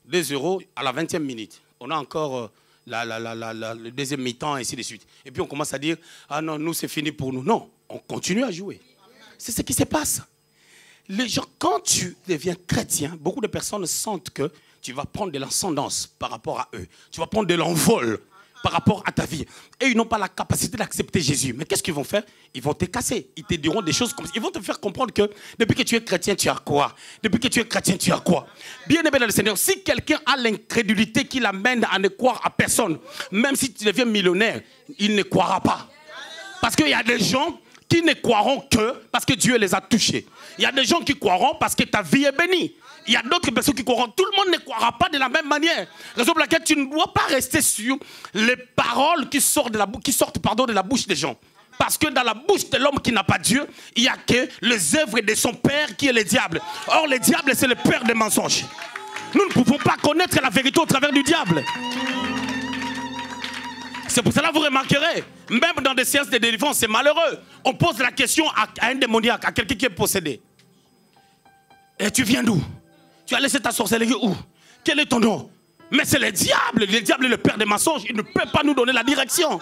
S1: 2-0 à la 20e minute. On a encore... le deuxième mi-temps, ainsi de suite. Et puis on commence à dire, ah non, nous c'est fini pour nous. Non, on continue à jouer. C'est ce qui se passe. Les gens, quand tu deviens chrétien, beaucoup de personnes sentent que tu vas prendre de l'ascendance par rapport à eux. Tu vas prendre de l'envol par rapport à ta vie. Et ils n'ont pas la capacité d'accepter Jésus. Mais qu'est-ce qu'ils vont faire? Ils vont te casser. Ils te diront des choses comme ça. Ils vont te faire comprendre que depuis que tu es chrétien, tu as quoi? Depuis que tu es chrétien, tu as quoi? Bien aimé dans le Seigneur, si quelqu'un a l'incrédulité qui l'amène à ne croire à personne, même si tu deviens millionnaire, il ne croira pas. Parce qu'il y a des gens qui ne croiront que parce que Dieu les a touchés. Il y a des gens qui croiront parce que ta vie est bénie. Il y a d'autres personnes qui croiront. Tout le monde ne croira pas de la même manière. Raison pour laquelle tu ne dois pas rester sur les paroles qui sortent de la bouche des gens. Parce que dans la bouche de l'homme qui n'a pas Dieu, il n'y a que les œuvres de son père qui est le diable. Or, le diable, c'est le père des mensonges. Nous ne pouvons pas connaître la vérité au travers du diable. C'est pour cela que vous remarquerez, même dans des séances de délivrance, c'est malheureux. On pose la question à un démoniaque, à quelqu'un qui est possédé. Et tu viens d'où? Tu as laissé ta sorcellerie où? Quel est ton nom? Mais c'est le diable. Le diable est le père des mensonges. Il ne peut pas nous donner la direction.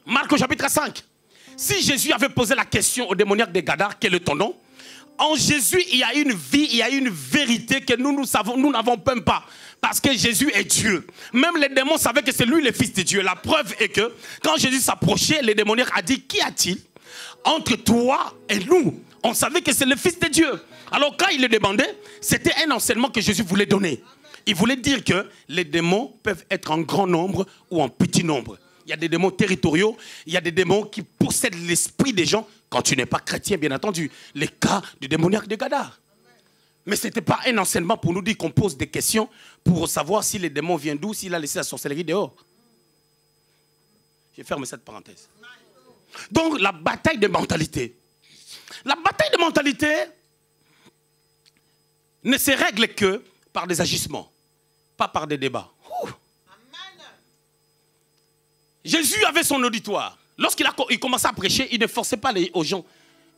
S1: Marc au chapitre 5. Si Jésus avait posé la question au démoniaque de Gadare, quel est ton nom? En Jésus, il y a une vie, il y a une vérité que nous n'avons même pas. Parce que Jésus est Dieu. Même les démons savaient que c'est lui le Fils de Dieu. La preuve est que quand Jésus s'approchait, les démoniaques a dit, qu'y a-t-il entre toi et nous? On savait que c'est le Fils de Dieu. Alors quand il le demandait, c'était un enseignement que Jésus voulait donner. Il voulait dire que les démons peuvent être en grand nombre ou en petit nombre. Il y a des démons territoriaux, il y a des démons qui possèdent l'esprit des gens. Quand tu n'es pas chrétien, bien entendu. Les cas du démoniaque de Gadare. Mais ce n'était pas un enseignement pour nous dire qu'on pose des questions pour savoir si les démons viennent d'où, s'il a laissé la sorcellerie dehors. Je ferme cette parenthèse. Donc la bataille de mentalité. La bataille de mentalité ne se règle que par des agissements, pas par des débats. Jésus avait son auditoire. Lorsqu'il commençait à prêcher, il ne forçait pas aux gens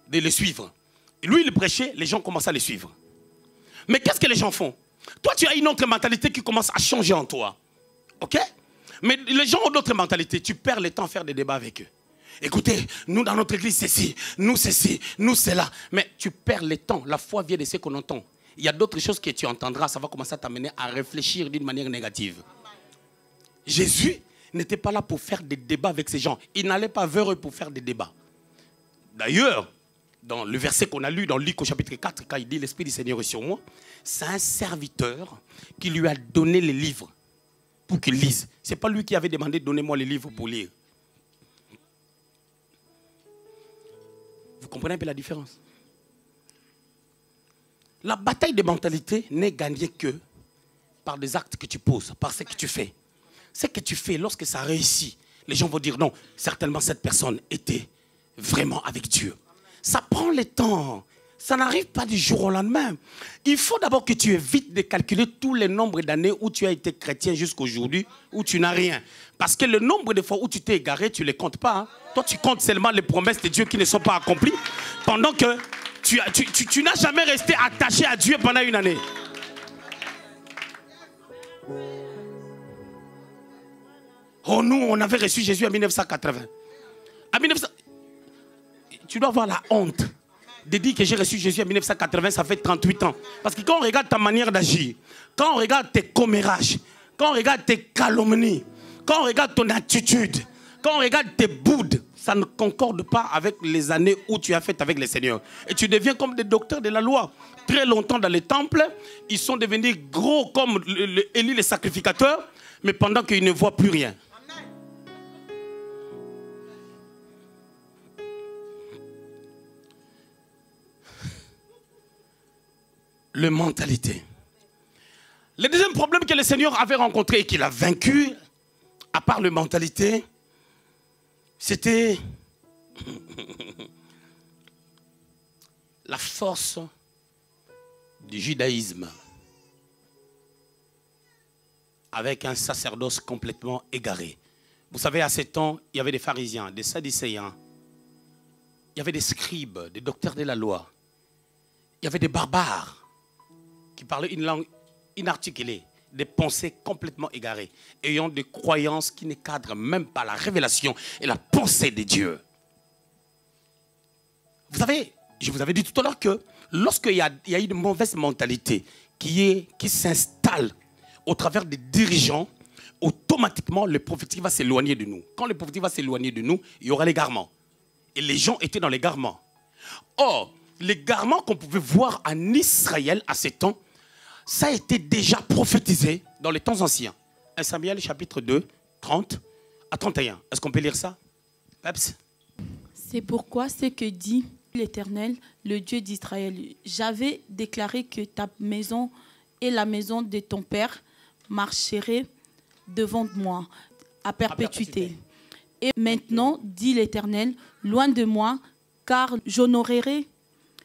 S1: de le suivre. Lui, il prêchait, les gens commençaient à le suivre. Mais qu'est-ce que les gens font? Toi, tu as une autre mentalité qui commence à changer en toi. Ok? Mais les gens ont d'autres mentalités. Tu perds le temps à faire des débats avec eux. Écoutez, nous dans notre église, c'est ci, nous c'est là. Mais tu perds le temps. La foi vient de ce qu'on entend. Il y a d'autres choses que tu entendras, ça va commencer à t'amener à réfléchir d'une manière négative. Jésus n'était pas là pour faire des débats avec ces gens. Il n'allait pas vers eux pour faire des débats. D'ailleurs, dans le verset qu'on a lu dans Luc au chapitre 4, quand il dit « L'Esprit du Seigneur est sur moi », c'est un serviteur qui lui a donné les livres pour qu'il lise. Ce n'est pas lui qui avait demandé « Donnez-moi les livres pour lire ». Vous comprenez un peu la différence? La bataille de mentalité n'est gagnée que par des actes que tu poses, par ce que tu fais. Ce que tu fais, lorsque ça réussit, les gens vont dire non, certainement cette personne était vraiment avec Dieu. Ça prend le temps. Ça n'arrive pas du jour au lendemain. Il faut d'abord que tu évites de calculer tous les nombres d'années où tu as été chrétien jusqu'à aujourd'hui, où tu n'as rien. Parce que le nombre de fois où tu t'es égaré, tu ne les comptes pas. Hein. Toi, tu comptes seulement les promesses de Dieu qui ne sont pas accomplies. Pendant que tu n'as jamais resté attaché à Dieu pendant une année. Oh, nous, on avait reçu Jésus en 1980. Tu dois avoir la honte de dire que j'ai reçu Jésus en 1980, ça fait 38 ans. Parce que quand on regarde ta manière d'agir, quand on regarde tes commérages, quand on regarde tes calomnies, quand on regarde ton attitude, quand on regarde tes boudes, ça ne concorde pas avec les années où tu as fait avec le Seigneur. Et tu deviens comme des docteurs de la loi. Très longtemps dans les temples, ils sont devenus gros comme Élie le sacrificateur, mais pendant qu'ils ne voient plus rien. Le mentalité. Le deuxième problème que le Seigneur avait rencontré et qu'il a vaincu, à part le mentalité, c'était la force du judaïsme avec un sacerdoce complètement égaré. Vous savez, à ce temps, il y avait des pharisiens, des sadducéens, il y avait des scribes, des docteurs de la loi, il y avait des barbares qui parlaient une langue inarticulée, des pensées complètement égarées, ayant des croyances qui ne cadrent même pas la révélation et la pensée de Dieu. Vous savez, je vous avais dit tout à l'heure que lorsqu'il y a une mauvaise mentalité qui s'installe au travers des dirigeants, automatiquement, le prophétique va s'éloigner de nous. Quand le prophétique va s'éloigner de nous, il y aura l'égarement. Et les gens étaient dans l'égarement. Or, l'égarement qu'on pouvait voir en Israël à ces temps, ça a été déjà prophétisé dans les temps anciens. 1 Samuel chapitre 2, 30 à 31. Est-ce qu'on peut lire ça? Peps?
S2: C'est pourquoi ce que dit l'Éternel, le Dieu d'Israël, j'avais déclaré que ta maison et la maison de ton père marcheraient devant moi à perpétuité. Et maintenant, dit l'Éternel, loin de moi, car j'honorerai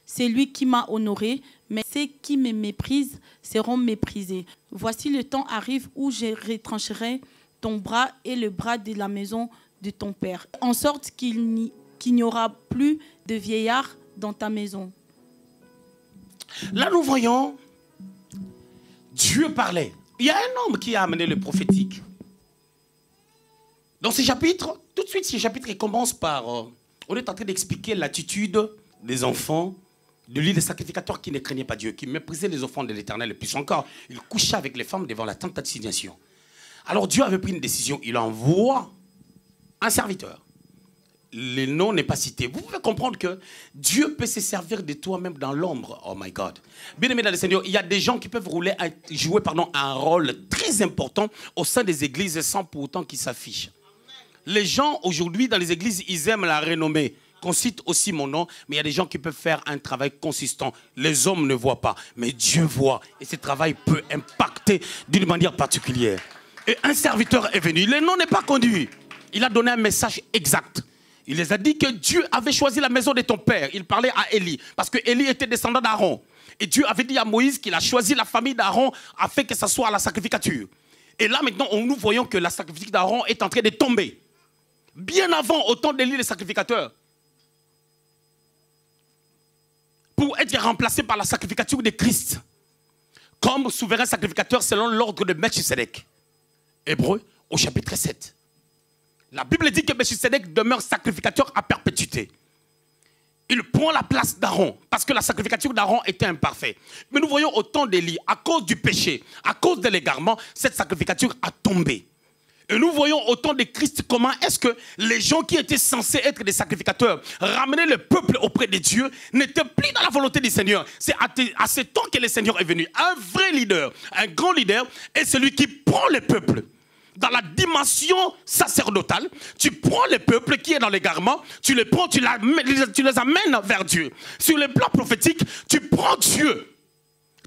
S2: celui qui m'a honoré, mais ceux qui me méprisent seront méprisés. Voici le temps arrive où je retrancherai ton bras et le bras de la maison de ton père, en sorte qu'il n'y aura plus de vieillards dans ta maison.
S1: Là, nous voyons, Dieu parlait. Il y a un homme qui a amené le prophétique. Dans ces chapitres, tout de suite, ces chapitres ils commencent par... on est en train d'expliquer l'attitude des enfants de l'île des sacrificateurs qui ne craignaient pas Dieu, qui méprisaient les offrandes de l'Éternel. Et plus encore, ils couchaient avec les femmes devant la tente d'assignation. Alors Dieu avait pris une décision. Il envoie un serviteur. Le nom n'est pas cité. Vous pouvez comprendre que Dieu peut se servir de toi même dans l'ombre. Oh my God. Bien aimé dans le Seigneur, il y a des gens qui peuvent jouer un rôle très important au sein des églises sans pour autant qu'ils s'affichent. Les gens aujourd'hui dans les églises, ils aiment la renommée. Qu'on cite aussi mon nom, mais il y a des gens qui peuvent faire un travail consistant. Les hommes ne voient pas, mais Dieu voit. Et ce travail peut impacter d'une manière particulière. Et un serviteur est venu. Le nom n'est pas conduit. Il a donné un message exact. Il les a dit que Dieu avait choisi la maison de ton père. Il parlait à Élie, parce que Élie était descendant d'Aaron. Et Dieu avait dit à Moïse qu'il a choisi la famille d'Aaron afin que ça soit à la sacrificature. Et là maintenant, nous voyons que la sacrificature d'Aaron est en train de tomber. Bien avant, au temps d'Élie, les sacrificateurs, pour être remplacé par la sacrificature de Christ, comme souverain sacrificateur selon l'ordre de Melchisedec. Hébreux, au chapitre 7. La Bible dit que Melchisedec demeure sacrificateur à perpétuité. Il prend la place d'Aaron, parce que la sacrificature d'Aaron était imparfaite. Mais nous voyons au temps d'Élie, à cause du péché, à cause de l'égarement, cette sacrificature a tombé. Et nous voyons au temps de Christ comment est-ce que les gens qui étaient censés être des sacrificateurs, ramener le peuple auprès de Dieu, n'étaient plus dans la volonté du Seigneur. C'est à ce temps que le Seigneur est venu. Un vrai leader, un grand leader, est celui qui prend le peuple. Dans la dimension sacerdotale, tu prends le peuple qui est dans l'égarement, tu les prends, tu les amènes vers Dieu. Sur le plan prophétique, tu prends Dieu.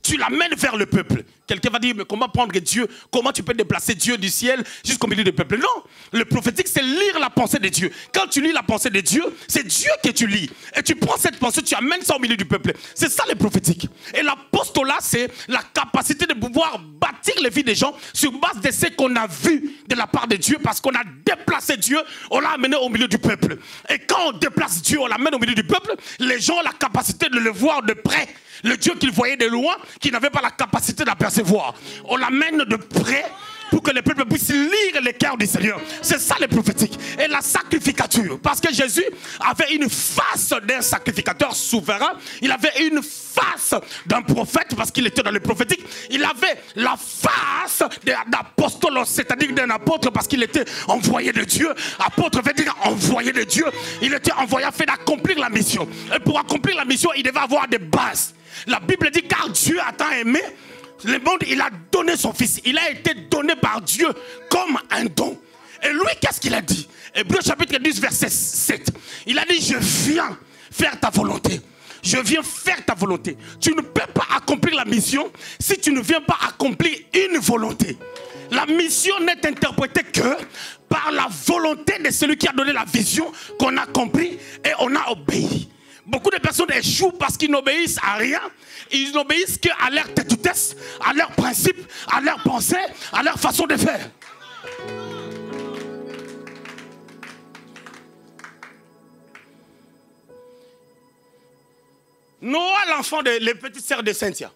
S1: Tu l'amènes vers le peuple. Quelqu'un va dire, mais comment prendre Dieu? Comment tu peux déplacer Dieu du ciel jusqu'au milieu du peuple? Non, le prophétique, c'est lire la pensée de Dieu. Quand tu lis la pensée de Dieu, c'est Dieu que tu lis. Et tu prends cette pensée, tu amènes ça au milieu du peuple. C'est ça le prophétique. Et l'apostolat, c'est la capacité de pouvoir bâtir les vies des gens sur base de ce qu'on a vu de la part de Dieu, parce qu'on a déplacé Dieu, on l'a amené au milieu du peuple. Et quand on déplace Dieu, on l'amène au milieu du peuple, les gens ont la capacité de le voir de près. Le Dieu qu'ils voyaient de loin, qui n'avait pas la capacité d'apercevoir. On l'amène de près pour que le peuple puisse lire les cœurs du Seigneur. C'est ça le prophétique. Et la sacrificature. Parce que Jésus avait une face d'un sacrificateur souverain. Il avait une face d'un prophète parce qu'il était dans le prophétique. Il avait la face d'un apostole, c'est-à-dire d'un apôtre parce qu'il était envoyé de Dieu. Apôtre veut dire envoyé de Dieu. Il était envoyé afin d'accomplir la mission. Et pour accomplir la mission, il devait avoir des bases. La Bible dit car Dieu a tant aimé le monde, il a donné son fils. Il a été donné par Dieu comme un don. Et lui, qu'est-ce qu'il a dit? Hébreux chapitre 10, verset 7. Il a dit, je viens faire ta volonté. Je viens faire ta volonté. Tu ne peux pas accomplir la mission si tu ne viens pas accomplir une volonté. La mission n'est interprétée que par la volonté de celui qui a donné la vision qu'on a compris et on a obéi. Beaucoup de personnes échouent parce qu'ils n'obéissent à rien. Ils n'obéissent qu'à leur tête-tête, à leurs principes, à leurs pensées, à leur façon de faire. Noah, l'enfant de la petite sœur de Cynthia,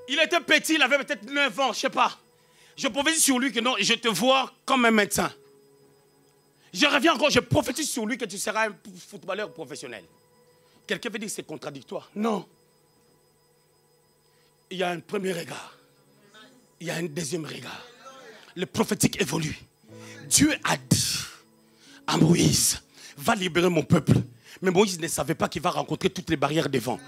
S1: il était petit, il avait peut-être 9 ans, je ne sais pas. Je prophétise sur lui que non, je te vois comme un médecin. Je reviens encore, je prophétise sur lui que tu seras un footballeur professionnel. Quelqu'un veut dire que c'est contradictoire. Non. Il y a un premier regard. Il y a un deuxième regard. Le prophétique évolue. Dieu a dit à Moïse, va libérer mon peuple. Mais Moïse ne savait pas qu'il va rencontrer toutes les barrières devant.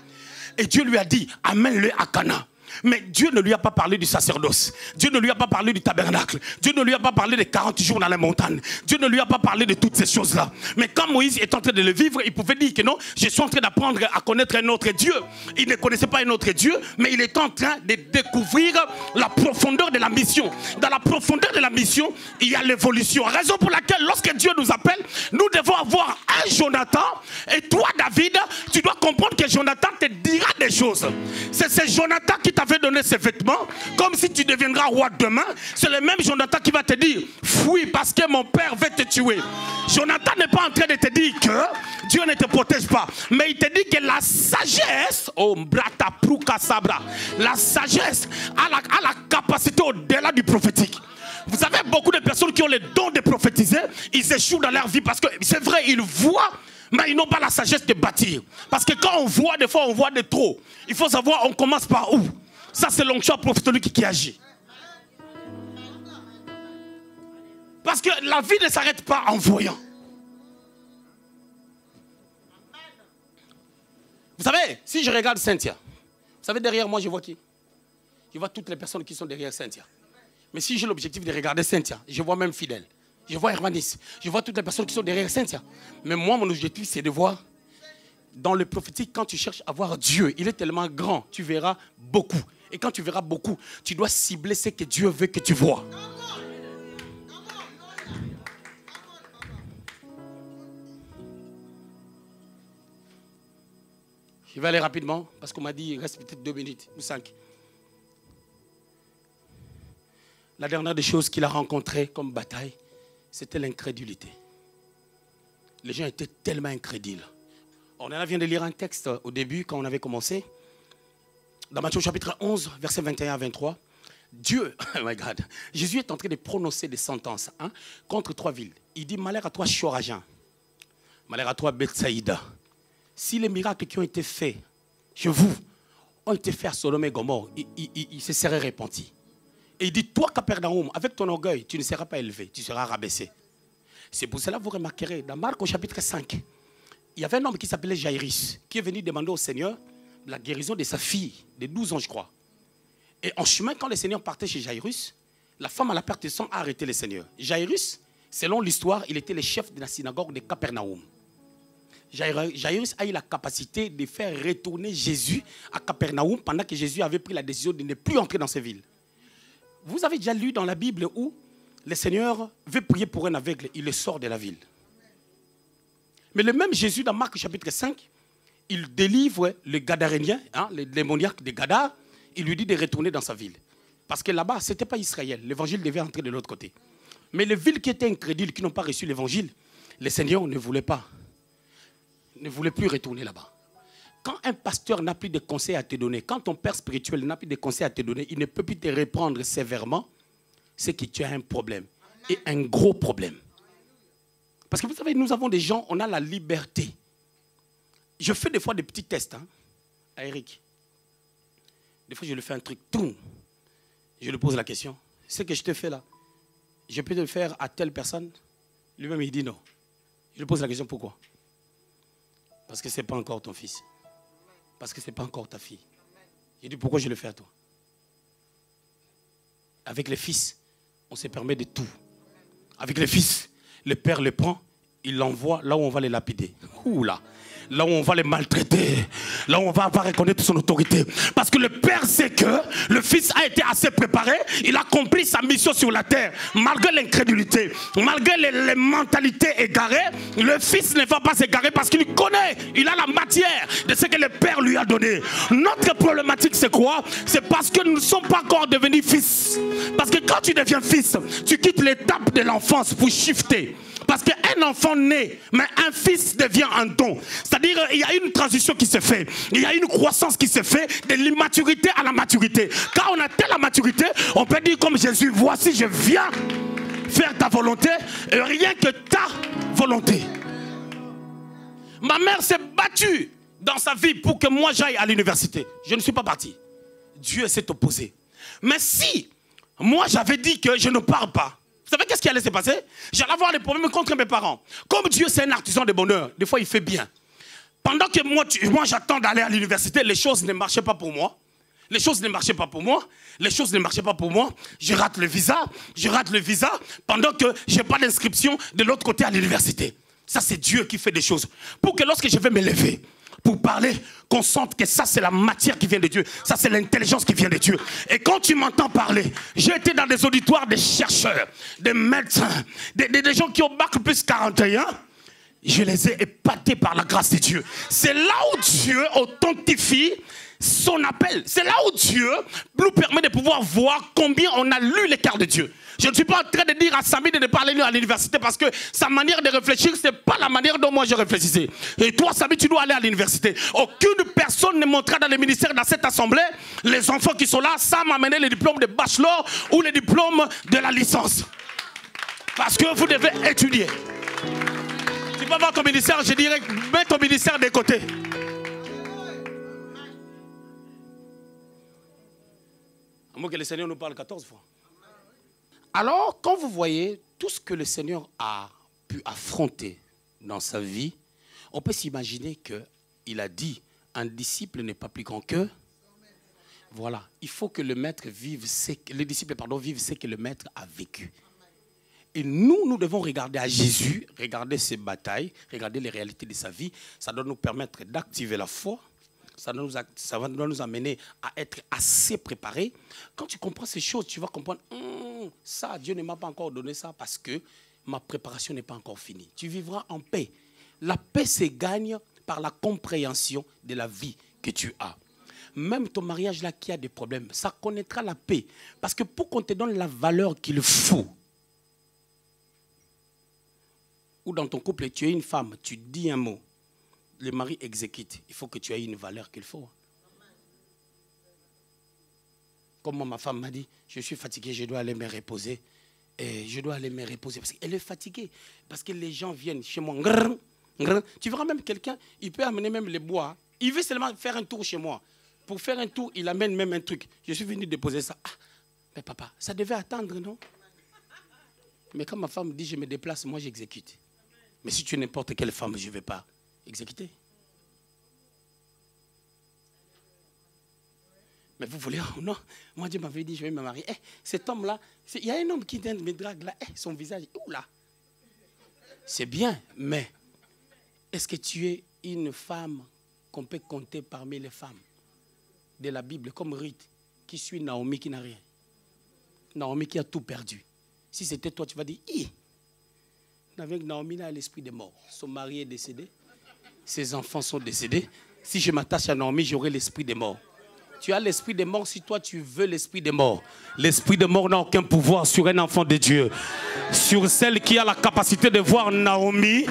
S1: Et Dieu lui a dit, amène-le à Cana. Mais Dieu ne lui a pas parlé du sacerdoce. Dieu ne lui a pas parlé du tabernacle. Dieu ne lui a pas parlé des 40 jours dans la montagne. Dieu ne lui a pas parlé de toutes ces choses-là. Mais quand Moïse est en train de le vivre, il pouvait dire que non, je suis en train d'apprendre à connaître un autre Dieu. Il ne connaissait pas un autre Dieu, mais il est en train de découvrir la profondeur de la mission. Dans la profondeur de la mission, il y a l'évolution. Raison pour laquelle, lorsque Dieu nous appelle, nous devons avoir un Jonathan. Et toi, David, tu dois comprendre que Jonathan te dira des choses. C'est ce Jonathan qui t'avait donné ses vêtements, comme si tu deviendras roi demain. C'est le même Jonathan qui va te dire, fuis parce que mon père veut te tuer. Jonathan n'est pas en train de te dire que Dieu ne te protège pas, mais il te dit que la sagesse, oh brata pruka sabra, la sagesse a la capacité au-delà du prophétique. Vous savez, beaucoup de personnes qui ont le don de prophétiser, ils échouent dans leur vie parce que c'est vrai, ils voient, mais ils n'ont pas la sagesse de bâtir. Parce que quand on voit, des fois on voit de trop. Il faut savoir, on commence par où? Ça, c'est l'onction prophétique qui agit. Parce que la vie ne s'arrête pas en voyant. Vous savez, si je regarde Cynthia, vous savez, derrière moi, je vois qui? Je vois toutes les personnes qui sont derrière Cynthia. Mais si j'ai l'objectif de regarder Cynthia, je vois même Fidèle. Je vois Hermanis. Je vois toutes les personnes qui sont derrière Cynthia. Mais moi, mon objectif, c'est de voir. Dans le prophétique, quand tu cherches à voir Dieu, il est tellement grand, tu verras beaucoup. Et quand tu verras beaucoup, tu dois cibler ce que Dieu veut que tu vois. Je vais aller rapidement, parce qu'on m'a dit il reste peut-être 2 minutes ou 5. La dernière des choses qu'il a rencontrées comme bataille, c'était l'incrédulité. Les gens étaient tellement incrédules. On vient de lire un texte au début, quand on avait commencé. Dans Matthieu chapitre 11, versets 21 à 23. Dieu, oh my God, Jésus est en train de prononcer des sentences contre 3 villes. Il dit, malheur à toi, Chorazin. Malheur à toi, Bethsaïda. Si les miracles qui ont été faits chez vous ont été faits à Sodome et Gomorrhe, il se serait repenti. Et il dit, toi, Capernaum, avec ton orgueil, tu ne seras pas élevé, tu seras rabaissé. C'est pour cela que vous remarquerez, dans Marc au chapitre 5, il y avait un homme qui s'appelait Jairus, qui est venu demander au Seigneur la guérison de sa fille, de 12 ans, je crois. Et en chemin, quand le Seigneur partait chez Jairus, la femme à la perte de sang a arrêté le Seigneur. Jairus, selon l'histoire, il était le chef de la synagogue de Capernaum. Jairus a eu la capacité de faire retourner Jésus à Capernaum pendant que Jésus avait pris la décision de ne plus entrer dans ces villes. Vous avez déjà lu dans la Bible où le Seigneur veut prier pour un aveugle, il le sort de la ville. Mais le même Jésus, dans Marc chapitre 5, il délivre le Gadarénien, le démoniaque de Gadar, il lui dit de retourner dans sa ville. Parce que là-bas, ce n'était pas Israël, l'évangile devait entrer de l'autre côté. Mais les villes qui étaient incrédules, qui n'ont pas reçu l'évangile, le Seigneur ne voulait plus retourner là-bas. Quand un pasteur n'a plus de conseils à te donner, quand ton père spirituel n'a plus de conseils à te donner, il ne peut plus te reprendre sévèrement, c'est que tu as un problème. Et un gros problème. Parce que vous savez, nous avons des gens, on a la liberté. Je fais des fois des petits tests à Eric. Des fois, je lui fais un truc, tout. Je lui pose la question. Ce que je te fais là, je peux te le faire à telle personne? Lui-même, il dit non. Je lui pose la question, pourquoi? Parce que ce n'est pas encore ton fils. Parce que ce n'est pas encore ta fille. Je dis, pourquoi je le fais à toi? Avec les fils, on se permet de tout. Avec les fils, le père le prend, il l'envoie là où on va les lapider. Oula. Là où on va les maltraiter, là où on va reconnaître son autorité. Parce que le père sait que le fils a été assez préparé, il a accompli sa mission sur la terre. Malgré l'incrédulité, malgré les mentalités égarées, le fils ne va pas s'égarer parce qu'il connaît, il a la matière de ce que le père lui a donné. Notre problématique c'est quoi? C'est parce que nous ne sommes pas encore devenus fils. Parce que quand tu deviens fils, tu quittes l'étape de l'enfance pour shifter. Parce qu'un enfant naît, mais un fils devient un don. C'est-à-dire il y a une transition qui se fait. Il y a une croissance qui se fait de l'immaturité à la maturité. Quand on atteint la maturité, on peut dire comme Jésus, voici je viens faire ta volonté et rien que ta volonté. Ma mère s'est battue dans sa vie pour que moi j'aille à l'université. Je ne suis pas parti. Dieu s'est opposé. Mais si moi j'avais dit que je ne pars pas, vous savez qu'est-ce qui allait se passer? J'allais avoir des problèmes contre mes parents. Comme Dieu c'est un artisan de bonheur, des fois il fait bien. Pendant que moi j'attends d'aller à l'université, les choses ne marchaient pas pour moi. Les choses ne marchaient pas pour moi. Les choses ne marchaient pas pour moi. Je rate le visa. Pendant que je n'ai pas d'inscription de l'autre côté à l'université. Ça, c'est Dieu qui fait des choses. Pour que lorsque je vais me lever, pour parler, qu'on sente que ça, c'est la matière qui vient de Dieu. Ça, c'est l'intelligence qui vient de Dieu. Et quand tu m'entends parler, j'ai été dans des auditoires des chercheurs, des médecins, des gens qui ont bac plus 41. Je les ai épatés par la grâce de Dieu. C'est là où Dieu authentifie son appel. C'est là où Dieu nous permet de pouvoir voir combien on a lu les cartes de Dieu. Je ne suis pas en train de dire à Samy de ne pas aller à l'université parce que sa manière de réfléchir, ce n'est pas la manière dont moi je réfléchissais. Et toi, Samy, tu dois aller à l'université. Aucune personne ne montrera dans les ministères, dans cette assemblée, les enfants qui sont là, sans m'amener le diplôme de bachelor ou le diplôme de la licence. Parce que vous devez étudier. Tu vas voir ton ministère, je dirais, mets ton ministère de côté. À moins que le Seigneur nous parle 14 fois. Alors, quand vous voyez tout ce que le Seigneur a pu affronter dans sa vie, on peut s'imaginer qu'il a dit, un disciple n'est pas plus grand que. Voilà, il faut que le maître vive, les disciples vivent ce que le maître a vécu. Et nous devons regarder à Jésus, regarder ses batailles, regarder les réalités de sa vie. Ça doit nous permettre d'activer la foi. Ça va nous amener à être assez préparés. Quand tu comprends ces choses, tu vas comprendre, ça, Dieu ne m'a pas encore donné ça parce que ma préparation n'est pas encore finie. Tu vivras en paix. La paix se gagne par la compréhension de la vie que tu as. Même ton mariage là qui a des problèmes, ça connaîtra la paix. Parce que pour qu'on te donne la valeur qu'il faut, ou dans ton couple, tu es une femme, tu dis un mot, le mari exécute. Il faut que tu aies une valeur qu'il faut. Comme moi, ma femme m'a dit, je suis fatiguée, je dois aller me reposer. Et je dois aller me reposer parce qu'elle est fatiguée. Parce que les gens viennent chez moi. Tu verras même quelqu'un, il peut amener même les bois. Il veut seulement faire un tour chez moi. Pour faire un tour, il amène même un truc. Je suis venu déposer ça. Ah, mais papa, ça devait attendre, non? Mais quand ma femme dit, je me déplace, moi j'exécute. Mais si tu es n'importe quelle femme, je ne vais pas exécuter. Mais vous voulez, oh non, moi Dieu m'avait dit, je vais me marier. Cet homme-là, il y a un homme qui me drague là, son visage, où là? C'est bien, mais est-ce que tu es une femme qu'on peut compter parmi les femmes de la Bible, comme Ruth, qui suit Naomi qui n'a rien? Naomi qui a tout perdu. Si c'était toi, tu vas dire, avec Naomi, a l'esprit de mort. Son mari est décédé, ses enfants sont décédés. Si je m'attache à Naomi, j'aurai l'esprit de mort. Tu as l'esprit de mort si toi tu veux l'esprit de mort. L'esprit de mort n'a aucun pouvoir sur un enfant de Dieu. Sur celle qui a la capacité de voir Naomi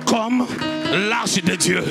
S1: comme l'arche de Dieu.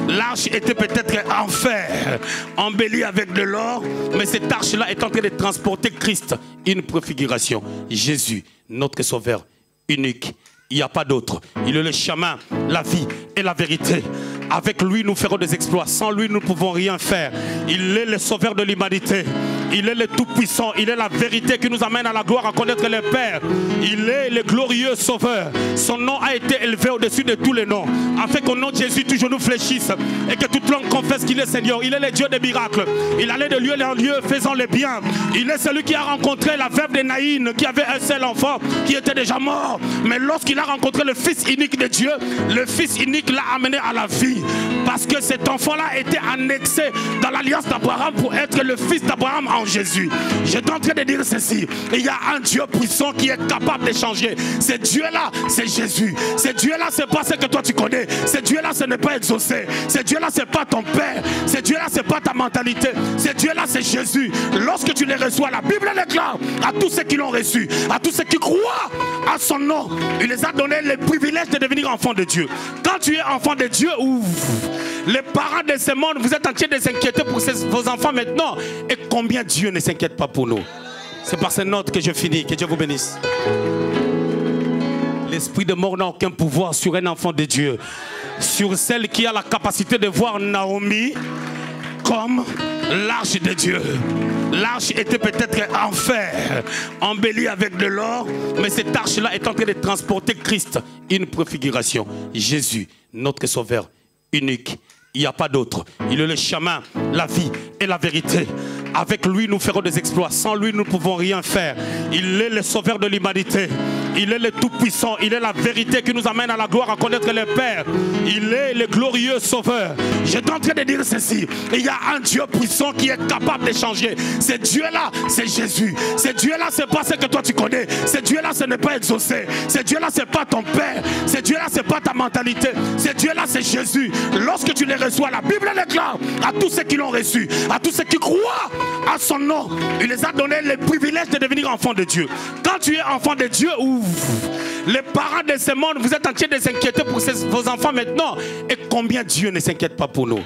S1: L'arche était peut-être en fer, embellie avec de l'or, mais cette arche-là est en train de transporter Christ, une préfiguration. Jésus, notre sauveur unique. Il n'y a pas d'autre. Il est le chemin, la vie et la vérité. Avec lui, nous ferons des exploits. Sans lui, nous ne pouvons rien faire. Il est le sauveur de l'humanité. Il est le tout-puissant. Il est la vérité qui nous amène à la gloire, à connaître le Père. Il est le glorieux sauveur. Son nom a été élevé au-dessus de tous les noms. Afin qu'au nom de Jésus, toujours nous fléchisse. Et que toute langue confesse qu'il est Seigneur. Il est le Dieu des miracles. Il allait de lieu en lieu faisant le bien. Il est celui qui a rencontré la veuve de Naïn, qui avait un seul enfant, qui était déjà mort. Mais lorsqu'il a rencontré le Fils unique de Dieu, le Fils unique l'a amené à la vie. Parce que cet enfant-là était annexé dans l'alliance d'Abraham pour être le fils d'Abraham en Jésus. J'étais en train de dire ceci. Il y a un Dieu puissant qui est capable de changer. Ce Dieu-là, c'est Jésus. Ce Dieu-là, ce n'est pas ce que toi tu connais. Ce Dieu-là, ce n'est pas exaucé. Ce Dieu-là, ce n'est pas ton père. Ce Dieu-là, ce n'est pas ta mentalité. Ce Dieu-là, c'est Jésus. Lorsque tu les reçois, la Bible déclare à tous ceux qui l'ont reçu, à tous ceux qui croient à son nom, il les a donné le privilège de devenir enfants de Dieu. Quand tu es enfant de Dieu, les parents de ce monde, vous êtes en train de s'inquiéter pour vos enfants maintenant. Et combien Dieu ne s'inquiète pas pour nous? C'est par ces notes que je finis. Que Dieu vous bénisse. L'esprit de mort n'a aucun pouvoir sur un enfant de Dieu. Sur celle qui a la capacité de voir Naomi comme l'arche de Dieu. L'arche était peut-être en fer, embellie avec de l'or, mais cette arche-là est en train de transporter Christ, une préfiguration. Jésus, notre sauveur unique. Il n'y a pas d'autre. Il est le chemin, la vie et la vérité. Avec lui, nous ferons des exploits. Sans lui, nous ne pouvons rien faire. Il est le sauveur de l'humanité. Il est le tout-puissant. Il est la vérité qui nous amène à la gloire, à connaître le Père. Il est le glorieux sauveur. J'étais en train de dire ceci. Il y a un Dieu puissant qui est capable de changer. Ce Dieu-là, c'est Jésus. Ce Dieu-là, ce n'est pas ce que toi tu connais. Ce Dieu-là, ce n'est pas exaucé. Ce Dieu-là, ce n'est pas ton Père. Ce Dieu-là, ce n'est pas ta mentalité. Ce Dieu-là, c'est Jésus. Lorsque tu les reçois, la Bible déclare à tous ceux qui l'ont reçu, à tous ceux qui croient à son nom, il les a donné le privilège de devenir enfants de Dieu. Quand tu es enfant de Dieu, les parents de ce monde, vous êtes en train de s'inquiéter pour vos enfants maintenant. Et combien Dieu ne s'inquiète pas pour nous?